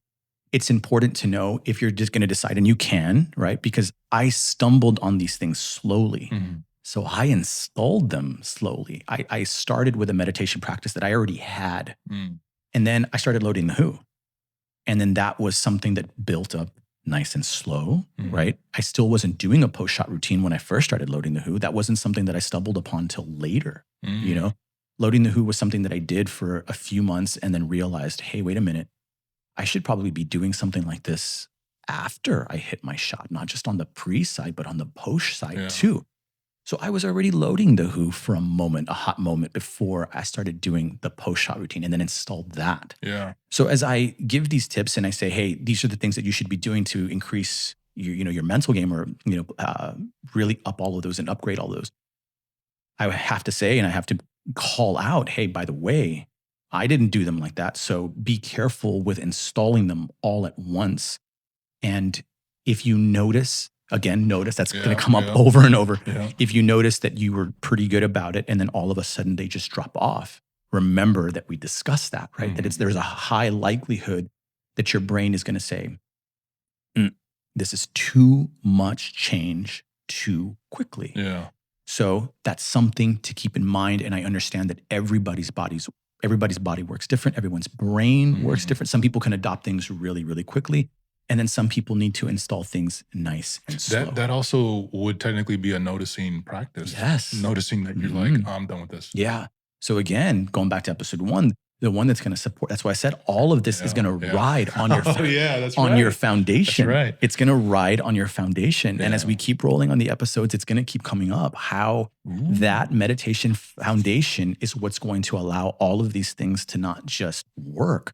A: it's important to know if you're just going to decide, and you can, right? Because I stumbled on these things slowly. So I installed them slowly. I started with a meditation practice that I already had. And then I started loading the who. And then that was something that built up nice and slow, right? I still wasn't doing a post-shot routine when I first started loading the who. That wasn't something that I stumbled upon till later, you know? Loading the who was something that I did for a few months and then realized, hey, wait a minute. I should probably be doing something like this after I hit my shot, not just on the pre side, but on the post side too. So I was already loading the Who for a hot moment before I started doing the post-shot routine and then installed that.
B: Yeah.
A: So as I give these tips and I say, hey, these are the things that you should be doing to increase your mental game or, really up all of those and upgrade all those. I have to say, and I have to call out, hey, by the way, I didn't do them like that. So be careful with installing them all at once. And if you notice, again, notice that's going to come up over and over.
B: Yeah.
A: If you notice that you were pretty good about it and then all of a sudden they just drop off, remember that we discussed that, right? That there's a high likelihood that your brain is going to say, this is too much change too quickly.
B: Yeah.
A: So that's something to keep in mind. And I understand that everybody's body works different. Everyone's brain works different. Some people can adopt things really, really quickly. And then some people need to install things nice and slow.
B: That also would technically be a noticing practice.
A: Yes.
B: Noticing that you're like, I'm done with this.
A: Yeah. So again, going back to episode 1, the one that's going to support, that's why I said all of this is going to ride on your your foundation.
B: That's right.
A: It's going to ride on your foundation. Yeah. And as we keep rolling on the episodes, it's going to keep coming up how that meditation foundation is what's going to allow all of these things to not just work,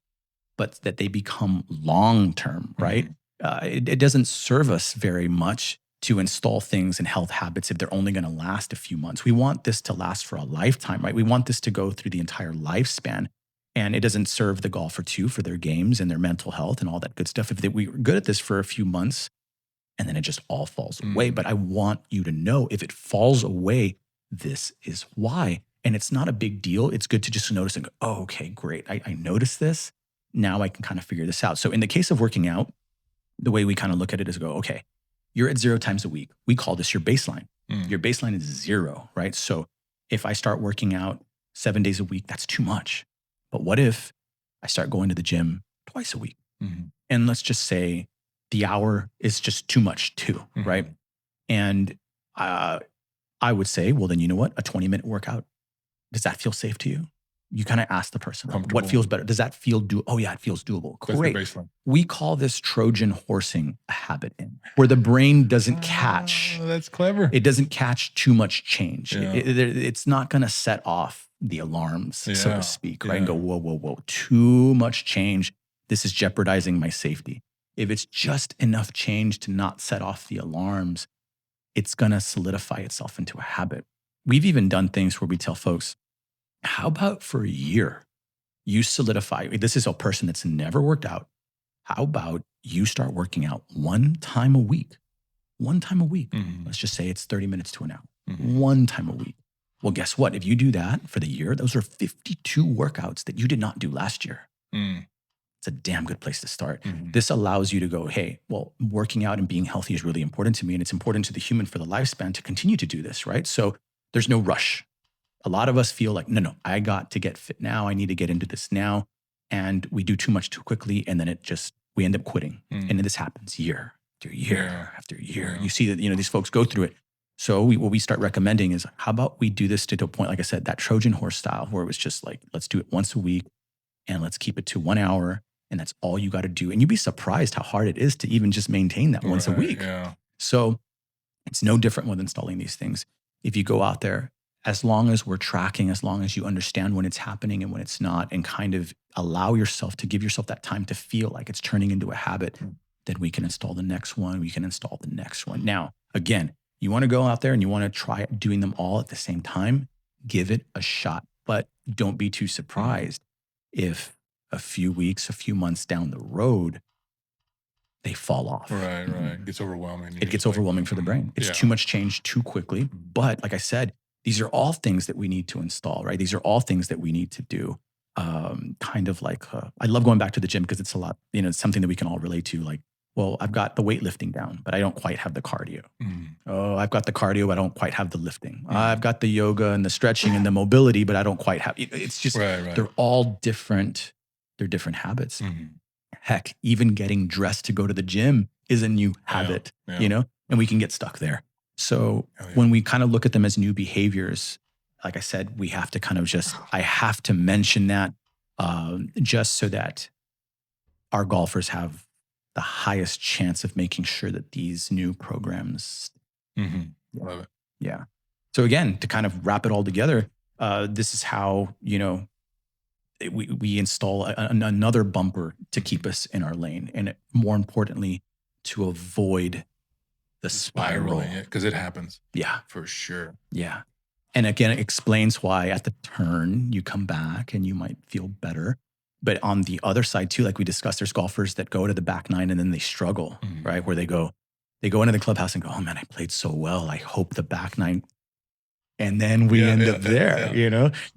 A: but that they become long-term, right? It doesn't serve us very much to install things and health habits if they're only going to last a few months. We want this to last for a lifetime, right? We want this to go through the entire lifespan. And it doesn't serve the golfer too for their games and their mental health and all that good stuff. If we were good at this for a few months and then it just all falls away. But I want you to know if it falls away, this is why. And it's not a big deal. It's good to just notice and go, oh, okay, great. I noticed this. Now I can kind of figure this out. So in the case of working out, the way we kind of look at it is go, okay, you're at 0 times a week. We call this your baseline. Your baseline is 0, right? So if I start working out 7 days a week, that's too much. But what if I start going to the gym twice a week? And let's just say the hour is just too much too, right? And I would say, well, then you know what? A 20-minute workout, does that feel safe to you? You kind of ask the person, what feels better? Does that feel Oh yeah, it feels doable. Great. We call this Trojan horsing a habit where the brain doesn't catch.
B: That's clever.
A: It doesn't catch too much change. Yeah. It's not going to set off the alarms, so to speak, right? And go, whoa, too much change. This is jeopardizing my safety. If it's just enough change to not set off the alarms, it's going to solidify itself into a habit. We've even done things where we tell folks, how about for a year, you solidify, this is a person that's never worked out. How about you start working out 1 time a week? 1 time a week. Let's just say it's 30 minutes to an hour. 1 time a week. Well, guess what? If you do that for the year, those are 52 workouts that you did not do last year. It's a damn good place to start. This allows you to go, hey, well, working out and being healthy is really important to me. And it's important to the human for the lifespan to continue to do this, right? So there's no rush. A lot of us feel like, no, I got to get fit now. I need to get into this now. And we do too much too quickly. And then we end up quitting. And this happens year after year after year. You see that, these folks go through it. So what we start recommending is, how about we do this to a point, like I said, that Trojan horse style, where it was just like, let's do it once a week and let's keep it to 1 hour. And that's all you got to do. And you'd be surprised how hard it is to even just maintain that once a week.
B: Yeah.
A: So it's no different with installing these things. If you go out there, as long as we're tracking, as long as you understand when it's happening and when it's not, and kind of allow yourself to give yourself that time to feel like it's turning into a habit, then we can install the next one. We can install the next one. Now, again, you want to go out there and you want to try doing them all at the same time, give it a shot. But don't be too surprised if a few weeks, a few months down the road, they fall off.
B: Right. It gets overwhelming.
A: It gets overwhelming for the brain. It's too much change too quickly. But like I said, these are all things that we need to install, right? These are all things that we need to do. Kind of like, I love going back to the gym because it's a lot, it's something that we can all relate to. Like, well, I've got the weightlifting down, but I don't quite have the cardio. Oh, I've got the cardio, but I don't quite have the lifting. I've got the yoga and the stretching and the mobility, but I don't quite have, it's just, they're all different. They're different habits. Heck, even getting dressed to go to the gym is a new habit, and we can get stuck there. So when we kind of look at them as new behaviors, like I said, we have to kind of I have to mention that just so that our golfers have the highest chance of making sure that these new programs.
B: Love it.
A: Yeah. So again, to kind of wrap it all together, this is how, we install another bumper to keep us in our lane. And more importantly, to avoid the spiral.
B: Because it happens.
A: Yeah.
B: For sure.
A: Yeah. And again, it explains why at the turn you come back and you might feel better. But on the other side too, like we discussed, there's golfers that go to the back nine and then they struggle, right? Where they go into the clubhouse and go, oh man, I played so well. I hope the back nine. And then we end up there,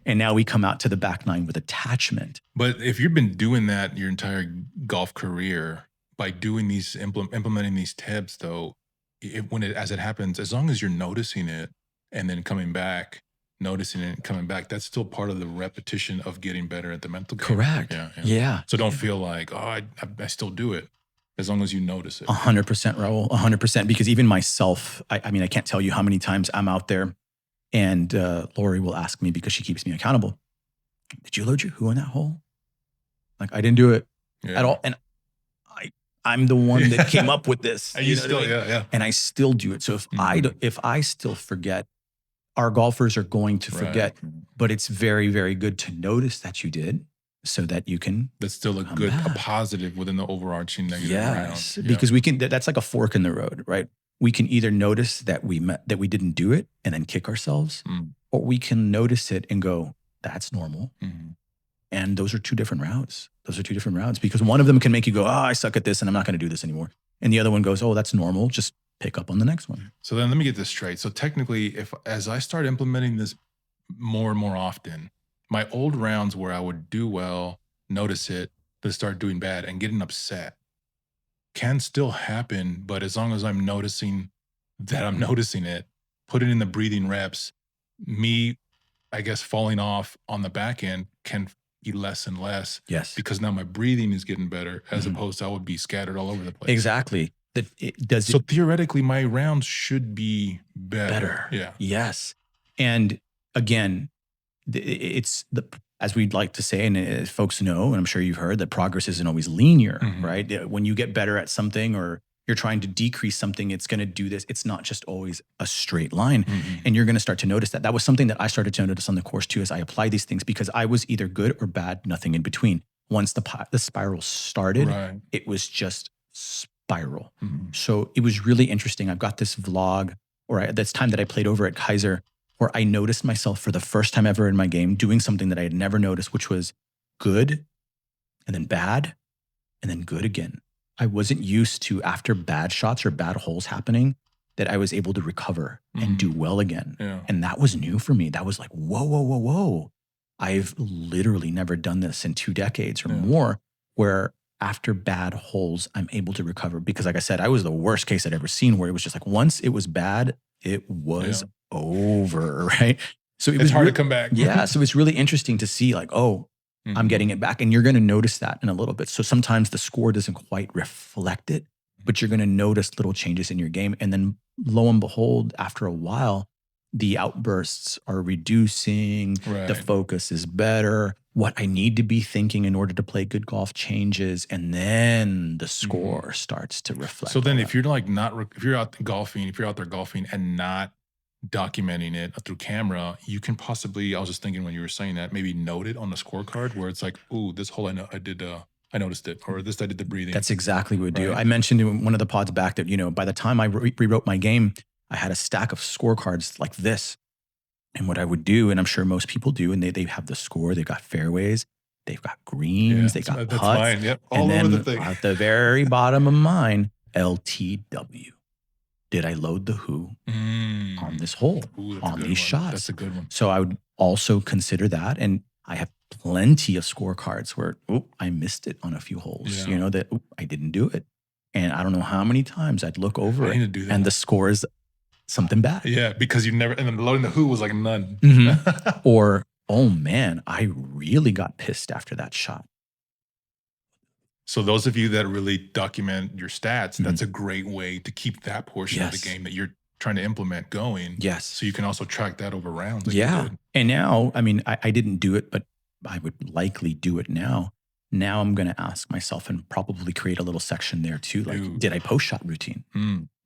A: and now we come out to the back nine with attachment.
B: But if you've been doing that your entire golf career, by doing these, implementing these tips though, as it happens, as long as you're noticing it and then coming back, noticing it and coming back, that's still part of the repetition of getting better at the mental game.
A: Correct. Yeah.
B: So don't feel like, oh, I still do it. As long as you notice it.
A: 100%, Raul, 100%. Because even myself, I mean, I can't tell you how many times I'm out there and Lori will ask me, because she keeps me accountable, did you load your who in that hole? Like, I didn't do it at all. And I'm the one that came up with this.
B: And you still,
A: and I still do it. So if I still forget, our golfers are going to forget. But it's very, very good to notice that you did, so that you can.
B: That's still a positive within the overarching negative.
A: Yes, because we can. That's like a fork in the road, right? We can either notice that we didn't do it and then kick ourselves, or we can notice it and go, that's normal. And those are two different routes. Because one of them can make you go, oh, I suck at this and I'm not going to do this anymore. And the other one goes, oh, that's normal. Just pick up on the next one.
B: So then let me get this straight. So technically, as I start implementing this more and more often, my old rounds where I would do well, notice it, then start doing bad and getting upset can still happen. But as long as I'm noticing that I'm noticing it, put it in the breathing reps, me, I guess, falling off on the back end can be less and less.
A: Yes.
B: Because now my breathing is getting better, as opposed to I would be scattered all over the place.
A: Exactly.
B: So theoretically, my rounds should be better. Yeah.
A: Yes. And again, it's as we'd like to say, and folks know, and I'm sure you've heard, that progress isn't always linear, right? When you get better at something or you're trying to decrease something, it's going to do this. It's not just always a straight line. And you're going to start to notice that. That was something that I started to notice on the course too, as I applied these things, because I was either good or bad, nothing in between. Once the spiral started, it was just spiral. So it was really interesting. I've got this vlog, this time that I played over at Kaiser, where I noticed myself for the first time ever in my game doing something that I had never noticed, which was good and then bad and then good again. I wasn't used to, after bad shots or bad holes happening, that I was able to recover and do well again. And that was new for me. That was like, whoa. I've literally never done this in 2 decades or more, where after bad holes, I'm able to recover. Because like I said, I was the worst case I'd ever seen, where it was just like, once it was bad, it was over, right? So
B: it's hard to come back.
A: So it's really interesting to see, like, oh, I'm getting it back. And you're going to notice that in a little bit. So sometimes the score doesn't quite reflect it, but you're going to notice little changes in your game. And then lo and behold, after a while, the outbursts are reducing, the focus is better, what I need to be thinking in order to play good golf changes, and then the score starts to reflect.
B: So then if you're like if you're out there golfing and not documenting it through camera, you can possibly, I was just thinking when you were saying that, maybe note it on the scorecard where it's like, ooh, this hole I noticed it, or this I did the breathing.
A: That's exactly what we do. I mentioned in one of the pods back that, by the time I rewrote my game, I had a stack of scorecards like this. And what I would do, and I'm sure most people do, and they have the score, they've got fairways, they've got greens, they got putts.
B: Mine. Yep. All
A: and
B: over
A: then
B: the thing.
A: At the very bottom of mine, LTW. Did I load the who on this hole, on these shots?
B: That's a good one.
A: So I would also consider that. And I have plenty of scorecards where, I missed it on a few holes, that I didn't do it. And I don't know how many times I'd look over it and the score is something bad.
B: Yeah, because you never, and then loading the who was like none.
A: Or, oh man, I really got pissed after that shot.
B: So those of you that really document your stats, that's a great way to keep that portion of the game that you're trying to implement going.
A: Yes.
B: So you can also track that over rounds. Like
A: And now, I mean, I didn't do it, but I would likely do it now. Now I'm going to ask myself and probably create a little section there too. Like, did I post shot routine?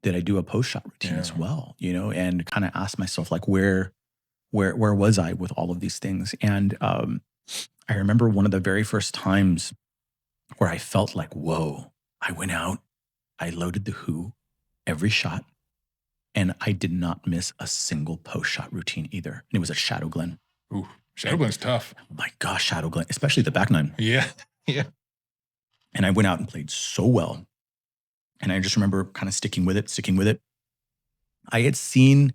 A: did I do a post shot routine as well? You know, and kind of ask myself like, where was I with all of these things? And I remember one of the very first times where I felt like, whoa, I went out, I loaded the Who every shot, and I did not miss a single post shot routine either. And it was at Shadow Glen.
B: Ooh, Shadow Glen's tough.
A: Oh my gosh, Shadow Glen, especially the back nine.
B: Yeah. Yeah.
A: And I went out and played so well. And I just remember kind of sticking with it. I had seen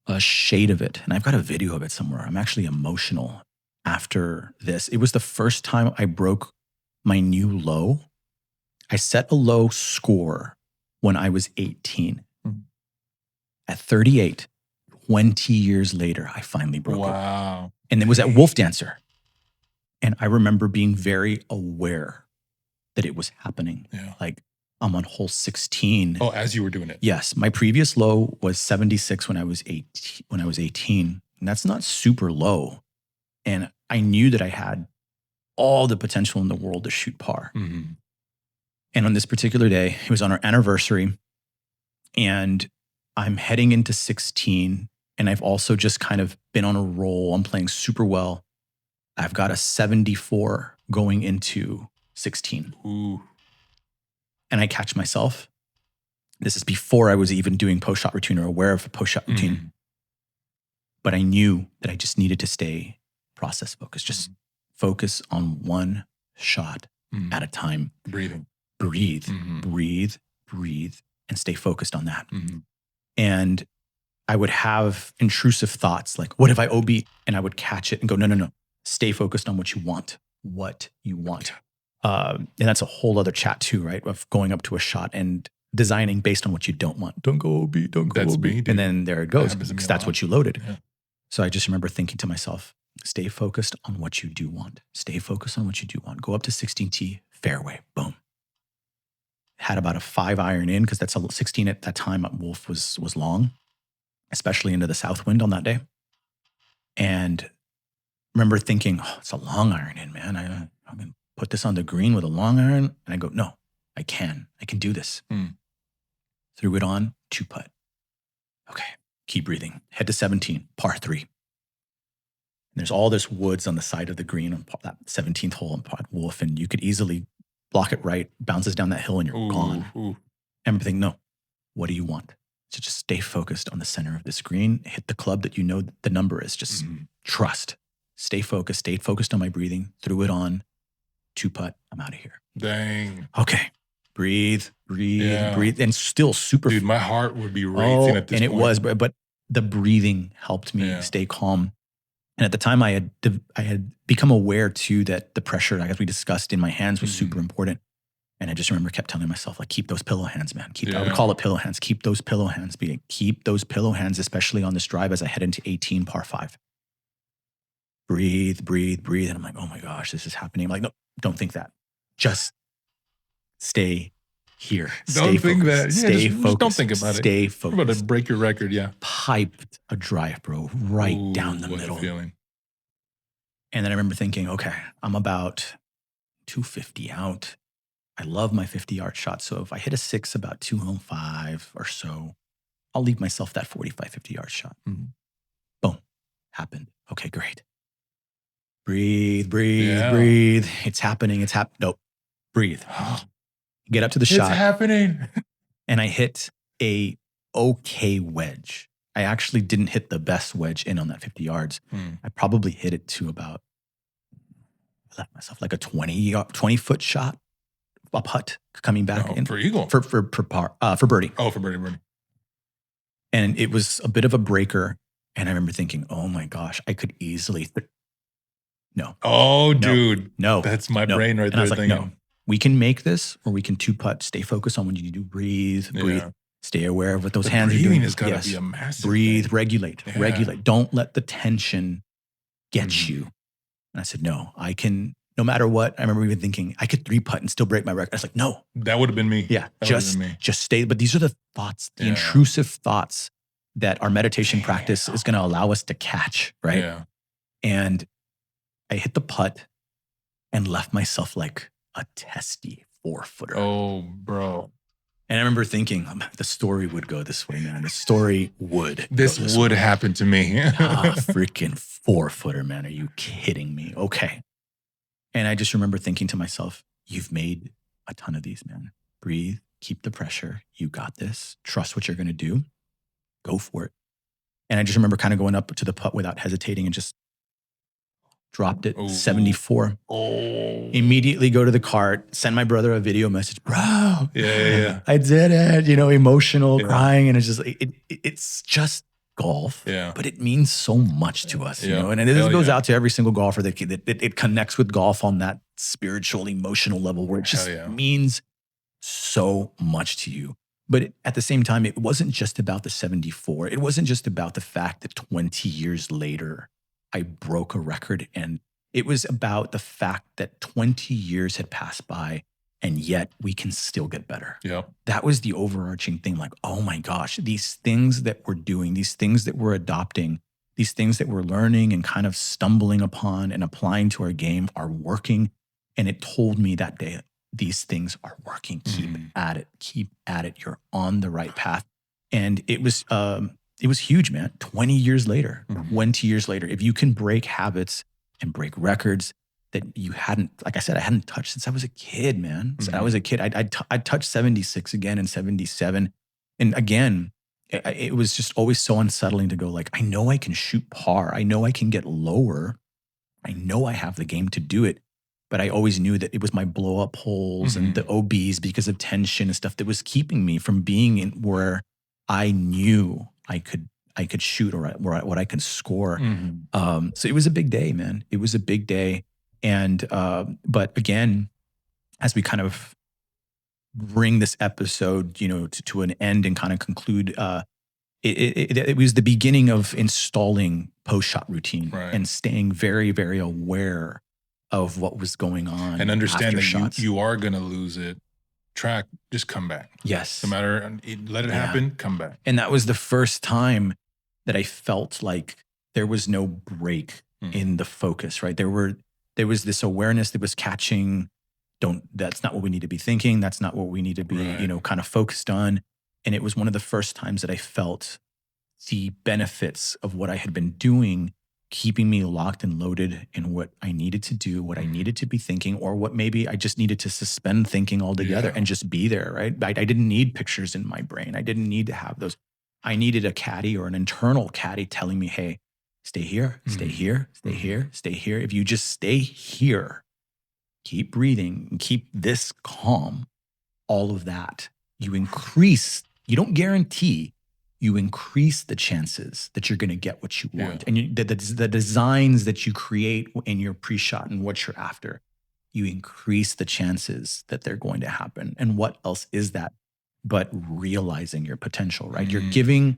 A: a shade of it, and I've got a video of it somewhere. I'm actually emotional after this. It was the first time I broke my new low. I set a low score when I was 18.
B: Mhm.
A: At 38, 20 years later, I finally broke it.
B: Wow.
A: And it was at Wolf Dancer. And I remember being very aware that it was happening.
B: Yeah.
A: Like, I'm on hole 16.
B: Oh, as you were doing it.
A: Yes. My previous low was 76 when I was 18. And that's not super low. And I knew that I had all the potential in the world to shoot par.
B: Mm-hmm.
A: And on this particular day, it was on our anniversary. And I'm heading into 16. And I've also just kind of been on a roll. I'm playing super well. I've got a 74 going into 16.
B: Ooh.
A: And I catch myself. This is before I was even doing post-shot routine or aware of a post-shot routine.
B: Mm-hmm.
A: But I knew that I just needed to stay process focused. Just focus on one shot at a time.
B: Breathing.
A: Breathe,
B: Mm-hmm.
A: breathe, and stay focused on that.
B: Mm-hmm.
A: And I would have intrusive thoughts like, what if I OB? And I would catch it and go, no. Stay focused on what you want. And that's a whole other chat too, right? Of going up to a shot and designing based on what you don't want. Don't go OB, don't go
B: That's
A: OB.
B: me, dude.
A: And then there it goes,
B: That happens to me
A: because
B: a
A: that's
B: lot.
A: what you loaded.
B: Yeah.
A: So I just remember thinking to myself, stay focused on what you do want. Stay focused on what you do want. Go up to 16T, fairway, boom. Had about a 5 iron in, because that's a 16 at that time at Wolf was long, especially into the south wind on that day. And remember thinking, oh, it's a long iron in, man. I'm going to put this on the green with a long iron. And I go, no, I can do this. Threw it on, 2-putt. Okay, keep breathing. Head to 17, par 3. And there's all this woods on the side of the green on that 17th hole on Pod Wolf, and you could easily block it right, bounces down that hill, and you're gone.
B: Ooh.
A: And I'm thinking, no, what do you want? So just stay focused on the center of this green, hit the club that you know the number is, just trust. Stay focused on my breathing, threw it on, 2-putt, I'm out of here.
B: Dang.
A: Okay, breathe, and still super.
B: Dude, my heart would be racing at this point.
A: And it was, but the breathing helped me stay calm. And at the time, I had become aware too that the pressure, as we discussed, in my hands was super important. And I just remember kept telling myself, like, keep those pillow hands, man. I would call it pillow hands. Keep those pillow hands, keep those pillow hands, especially on this drive as I head into 18, par 5. Breathe. And I'm like, oh my gosh, this is happening. I'm like, no, don't think that. Just stay here.
B: Don't think that.
A: Stay
B: just
A: focused.
B: Don't think about it.
A: Stay focused.
B: You're about to break your record, yeah.
A: Piped a drive, bro, right down the middle.
B: What a feeling.
A: And then I remember thinking, okay, I'm about 250 out. I love my 50-yard shot. So if I hit a 6 about 205 or so, I'll leave myself that 45, 50-yard shot. Boom. Happened. Okay, great. Breathe. It's happening. Nope. Breathe. Get up to the shot.
B: It's happening.
A: And I hit a okay wedge. I actually didn't hit the best wedge in on that 50 yards. I probably hit it to about, I left myself like a 20-foot shot, a putt coming back in.
B: For eagle?
A: For birdie.
B: Oh, for birdie.
A: And it was a bit of a breaker. And I remember thinking, oh my gosh, I could easily, no.
B: Oh, dude.
A: No.
B: That's my brain right
A: and
B: there
A: I was like,
B: thinking.
A: no, we can make this, or we can 2-putt, stay focused on what you do, breathe. Stay aware of what those hands are doing.
B: Breathing has got to be a massive
A: Breathe,
B: thing.
A: regulate. Don't let the tension get you. And I said, no, I can, no matter what. I remember even thinking I could 3-putt and still break my record. I was like, no.
B: That would have been me.
A: Yeah,
B: That
A: just stay. But these are the thoughts, the intrusive thoughts that our meditation practice is going to allow us to catch, right?
B: Yeah.
A: And I hit the putt and left myself like a testy 4-footer.
B: Oh, bro.
A: And I remember thinking, the story would go this way, man. The story would.
B: This would happen to me.
A: Freaking 4-footer, man. Are you kidding me? Okay. And I just remember thinking to myself, you've made a ton of these, man. Breathe, keep the pressure. You got this. Trust what you're going to do. Go for it. And I just remember kind of going up to the putt without hesitating and just dropped it. 74. Immediately go to the cart, send my brother a video message. Bro,
B: Yeah.
A: I did it. Emotional, crying. And it's just, it's just golf, but it means so much to us, you know? And this goes out to every single golfer that it connects with golf on that spiritual, emotional level where it just means so much to you. But at the same time, it wasn't just about the 74. It wasn't just about the fact that 20 years later, I broke a record. And it was about the fact that 20 years had passed by and yet we can still get better. That was the overarching thing. Like, oh my gosh, these things that we're doing, these things that we're adopting, these things that we're learning and kind of stumbling upon and applying to our game are working. And it told me that day, these things are working. Keep at it. Keep at it. You're on the right path. And it was huge, man. 20 years later, 20 years later, if you can break habits and break records that you hadn't, like I said, I hadn't touched since I was a kid, man. Since I was a kid, I touched 76 again and 77. And again, it was just always so unsettling to go like, I know I can shoot par. I know I can get lower. I know I have the game to do it. But I always knew that it was my blow up holes and the OBs because of tension and stuff that was keeping me from being in where I knew I could shoot or what I could score. So it was a big day, man. It was a big day. And, but again, as we kind of bring this episode, to an end and kind of conclude, it was the beginning of installing post-shot routine and staying very, very aware of what was going on.
B: And understand that you are going to lose it. Track, just come back.
A: Yes.
B: No matter, let it happen, come back.
A: And that was the first time that I felt like there was no break in the focus, right? There was this awareness that was catching, that's not what we need to be thinking. That's not what we need to be, kind of focused on. And it was one of the first times that I felt the benefits of what I had been doing, keeping me locked and loaded in what I needed to do, what I needed to be thinking, or what maybe I just needed to suspend thinking altogether and just be there, right? I didn't need pictures in my brain. I didn't need to have those. I needed a caddy or an internal caddy telling me, hey, stay here, stay here, stay here, stay here. If you just stay here, keep breathing, and keep this calm, all of that, you don't guarantee, you increase the chances that you're going to get what you want. And the designs that you create in your pre-shot and what you're after, you increase the chances that they're going to happen. And what else is that but realizing your potential, right? You're giving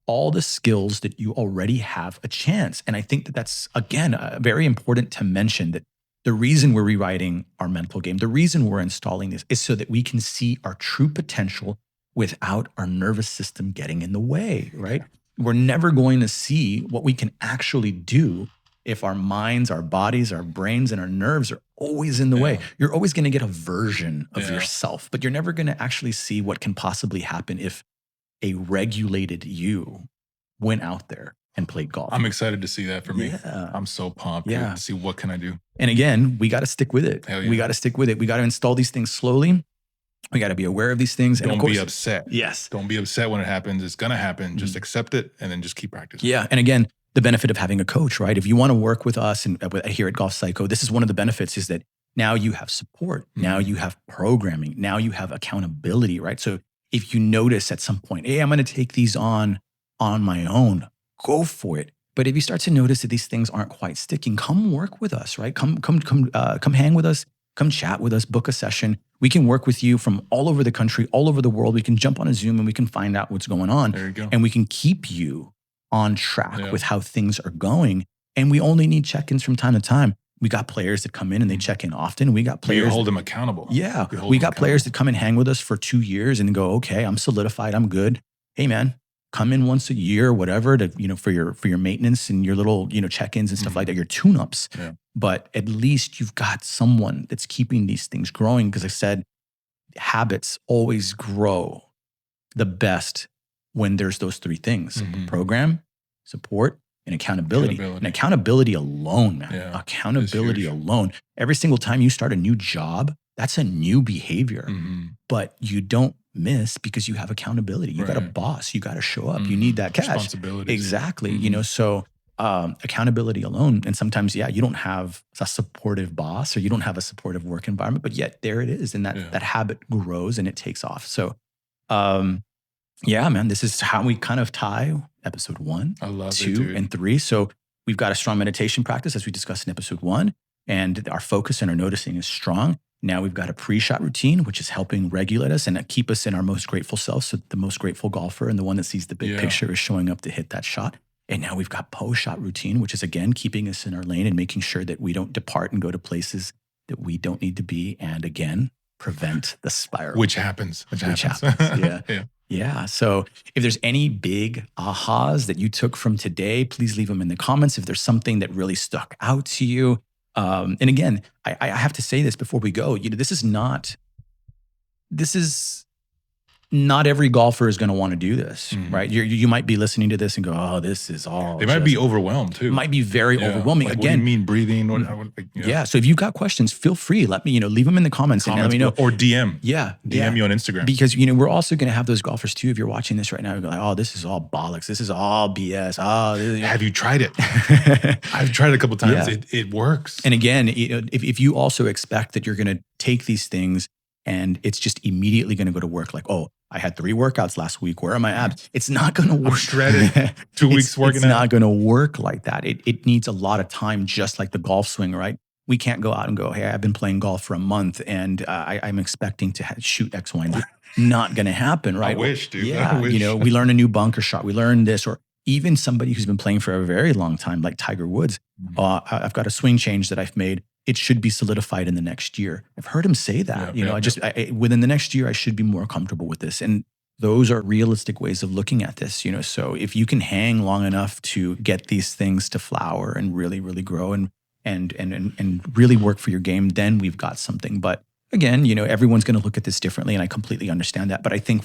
A: all the skills that you already have a chance. And I think that that's, again, very important to mention that the reason we're rewriting our mental game, the reason we're installing this is so that we can see our true potential without our nervous system getting in the way, right? We're never going to see what we can actually do if our minds, our bodies, our brains, and our nerves are always in the way. You're always going to get a version of yourself, but you're never going to actually see what can possibly happen if a regulated you went out there and played golf.
B: I'm excited to see that for me. I'm so pumped to see what can I do.
A: And again, we got to stick with it.
B: Yeah.
A: We got to stick with it. We got to install these things slowly. We got to be aware of these things.
B: Don't be upset.
A: Yes.
B: Don't be upset when it happens. It's going to happen. Just accept it and then just keep practicing.
A: Yeah. And again, the benefit of having a coach, right? If you want to work with us and here at Golf Psycho, this is one of the benefits is that now you have support. Now you have programming. Now you have accountability, right? So if you notice at some point, hey, I'm going to take these on my own, go for it. But if you start to notice that these things aren't quite sticking, come work with us, right? Come hang with us, come chat with us, book a session. We can work with you from all over the country, all over the world. We can jump on a Zoom and we can find out what's going on.
B: There you go.
A: And we can keep you on track with how things are going. And we only need check-ins from time to time. We got players that come in and they check in often. We got players.
B: You hold them accountable.
A: Yeah. We got players that come and hang with us for 2 years and go, okay, I'm solidified. I'm good. Hey man, come in once a year, whatever, to, for your maintenance and your little, check-ins and stuff like that, your tune-ups. Yeah. But at least you've got someone that's keeping these things growing. Because I said, habits always grow the best when there's those three things: program, support, and accountability. And accountability alone, man.
B: Yeah,
A: accountability alone. Every single time you start a new job, that's a new behavior. But you don't miss because you have accountability. You got a boss. You got to show up. You need that cash.
B: Responsibilities.
A: Exactly. You know, so accountability alone. And sometimes, you don't have a supportive boss or you don't have a supportive work environment, but yet there it is. And that habit grows and it takes off. So, yeah, man, this is how we kind of tie episode 1, 2, and 3. So we've got a strong meditation practice as we discussed in episode 1, and our focus and our noticing is strong. Now we've got a pre-shot routine, which is helping regulate us and keep us in our most grateful self. So the most grateful golfer and the one that sees the big picture is showing up to hit that shot. And now we've got post-shot routine, which is, again, keeping us in our lane and making sure that we don't depart and go to places that we don't need to be. And again, prevent the spiral.
B: Which happens.
A: Yeah. So if there's any big ahas that you took from today, please leave them in the comments. If there's something that really stuck out to you. And again, I have to say this before we go, this is not every golfer is going to want to do this, right? You might be listening to this and go, oh, this is all.
B: They might be overwhelmed too.
A: Might be very overwhelming.
B: Like,
A: Again,
B: what do you mean breathing?
A: So if you've got questions, feel free. Let me, leave them in the comments and let me know.
B: Or DM.
A: DM
B: you on Instagram.
A: Because, we're also going to have those golfers too. If you're watching this right now, you're like, oh, this is all bollocks. This is all BS.
B: Have you tried it? I've tried it a couple times. It works.
A: And again, if you also expect that you're going to take these things and it's just immediately going to go to work, like, oh, I had 3 workouts last week. Where are my abs? It's not going to work.
B: I'm shredded. 2 weeks working
A: out. It's not going to work like that. It needs a lot of time, just like the golf swing, right? We can't go out and go, hey, I've been playing golf for a month and I'm expecting to shoot X, Y, and Z. Not going to happen, right?
B: I wish, dude.
A: Yeah,
B: I wish.
A: We learn a new bunker shot. We learn this, or even somebody who's been playing for a very long time, like Tiger Woods. I've got a swing change that I've made. It should be solidified in the next year. I've heard him say that. Within the next year, I should be more comfortable with this. And those are realistic ways of looking at this. So if you can hang long enough to get these things to flower and really, really grow and really work for your game, then we've got something. But again, everyone's going to look at this differently, and I completely understand that. But I think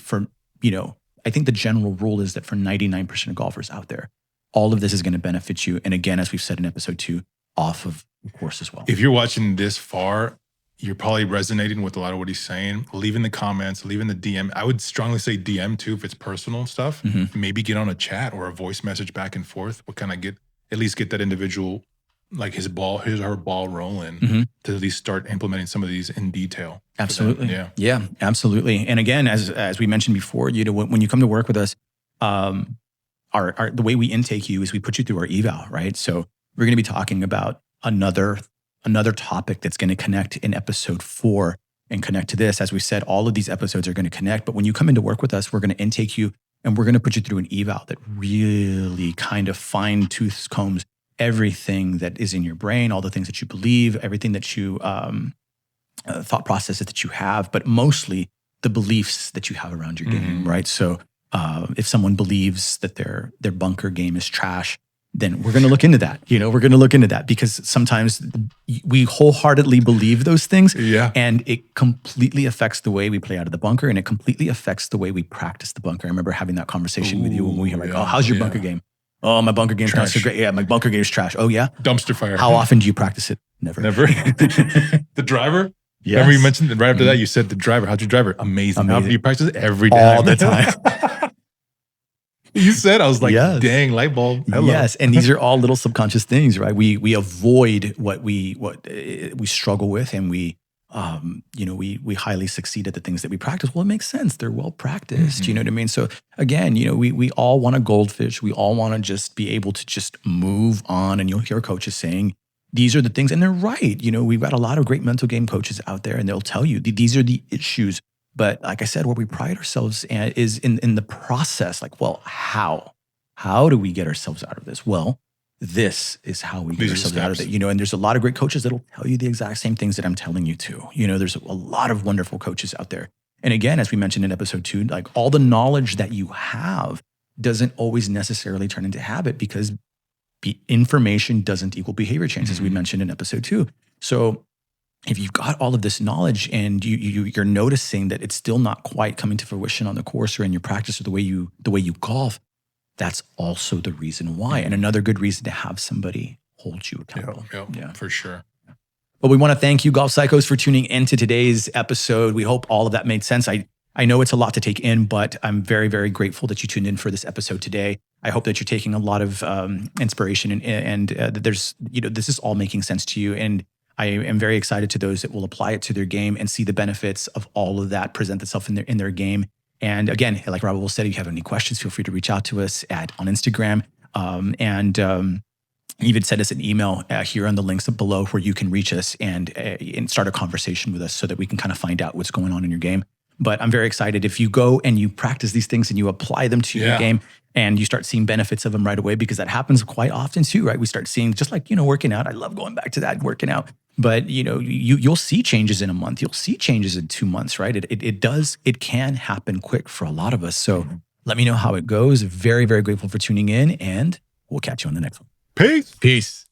A: I think the general rule is that for 99% of golfers out there, all of this is going to benefit you. And again, as we've said in episode 2, off of the course as well.
B: If you're watching this far, you're probably resonating with a lot of what he's saying. Leave in the comments, leave in the DM. I would strongly say DM too if it's personal stuff. Maybe get on a chat or a voice message back and forth. What kind of at least get that individual, like his or her ball rolling to at least start implementing some of these in detail.
A: Absolutely. Yeah, absolutely. And again, as we mentioned before, when you come to work with us, the way we intake you is we put you through our eval, right? So we're going to be talking about another topic that's going to connect in episode 4 and connect to this. As we said, all of these episodes are going to connect, but when you come into work with us, we're going to intake you and we're going to put you through an eval that really kind of fine-tooth combs everything that is in your brain, all the things that you believe, everything that you, thought processes that you have, but mostly the beliefs that you have around your game, right? So if someone believes that their bunker game is trash, then we're going to look into that. We're going to look into that because sometimes we wholeheartedly believe those things, and it completely affects the way we play out of the bunker, and it completely affects the way we practice the bunker. I remember having that conversation with you when we were like, "Oh, how's your bunker game?" "Oh, my bunker game's not so great." "Yeah, my bunker game's trash." "Oh yeah,
B: dumpster fire."
A: "How often do you practice it?" Never.
B: The driver. Yes. Remember you mentioned right after that you said the driver. How'd your driver? Amazing. How often do you practice it? Every day,
A: all the time.
B: You said, I was like, dang, light bulb. Hello.
A: Yes, and these are all little subconscious things, right? We avoid what we struggle with, and we highly succeed at the things that we practice. Well, it makes sense. They're well practiced. You know what I mean? So again, we all want a goldfish. We all want to just be able to just move on. And you'll hear coaches saying, these are the things, and they're right. We've got a lot of great mental game coaches out there, and they'll tell you these are the issues. But like I said, where we pride ourselves is in the process. Like, well, how? How do we get ourselves out of this? Well, this is how we get ourselves out of it. And there's a lot of great coaches that'll tell you the exact same things that I'm telling you too. There's a lot of wonderful coaches out there. And again, as we mentioned in episode 2, like all the knowledge that you have doesn't always necessarily turn into habit because information doesn't equal behavior change, as we mentioned in episode 2. So if you've got all of this knowledge and you're noticing that it's still not quite coming to fruition on the course or in your practice or the way you golf, that's also the reason why. And another good reason to have somebody hold you accountable.
B: Yeah, for sure.
A: But we want to thank you, Golf Psychos, for tuning into today's episode. We hope all of that made sense. I know it's a lot to take in, but I'm very, very grateful that you tuned in for this episode today. I hope that you're taking a lot of inspiration and that there's, this is all making sense to you. And I am very excited to those that will apply it to their game and see the benefits of all of that present itself in their game. And again, like Robert will said, if you have any questions, feel free to reach out to us on Instagram. Even send us an email here on the links below where you can reach us and start a conversation with us so that we can kind of find out what's going on in your game. But I'm very excited if you go and you practice these things and you apply them to your game and you start seeing benefits of them right away, because that happens quite often too, right? We start seeing, just like, working out. I love going back to that, working out. But, you'll see changes in a month. You'll see changes in 2 months, right? It can happen quick for a lot of us. So let me know how it goes. Very, very grateful for tuning in, and we'll catch you on the next one.
B: Peace.
A: Peace.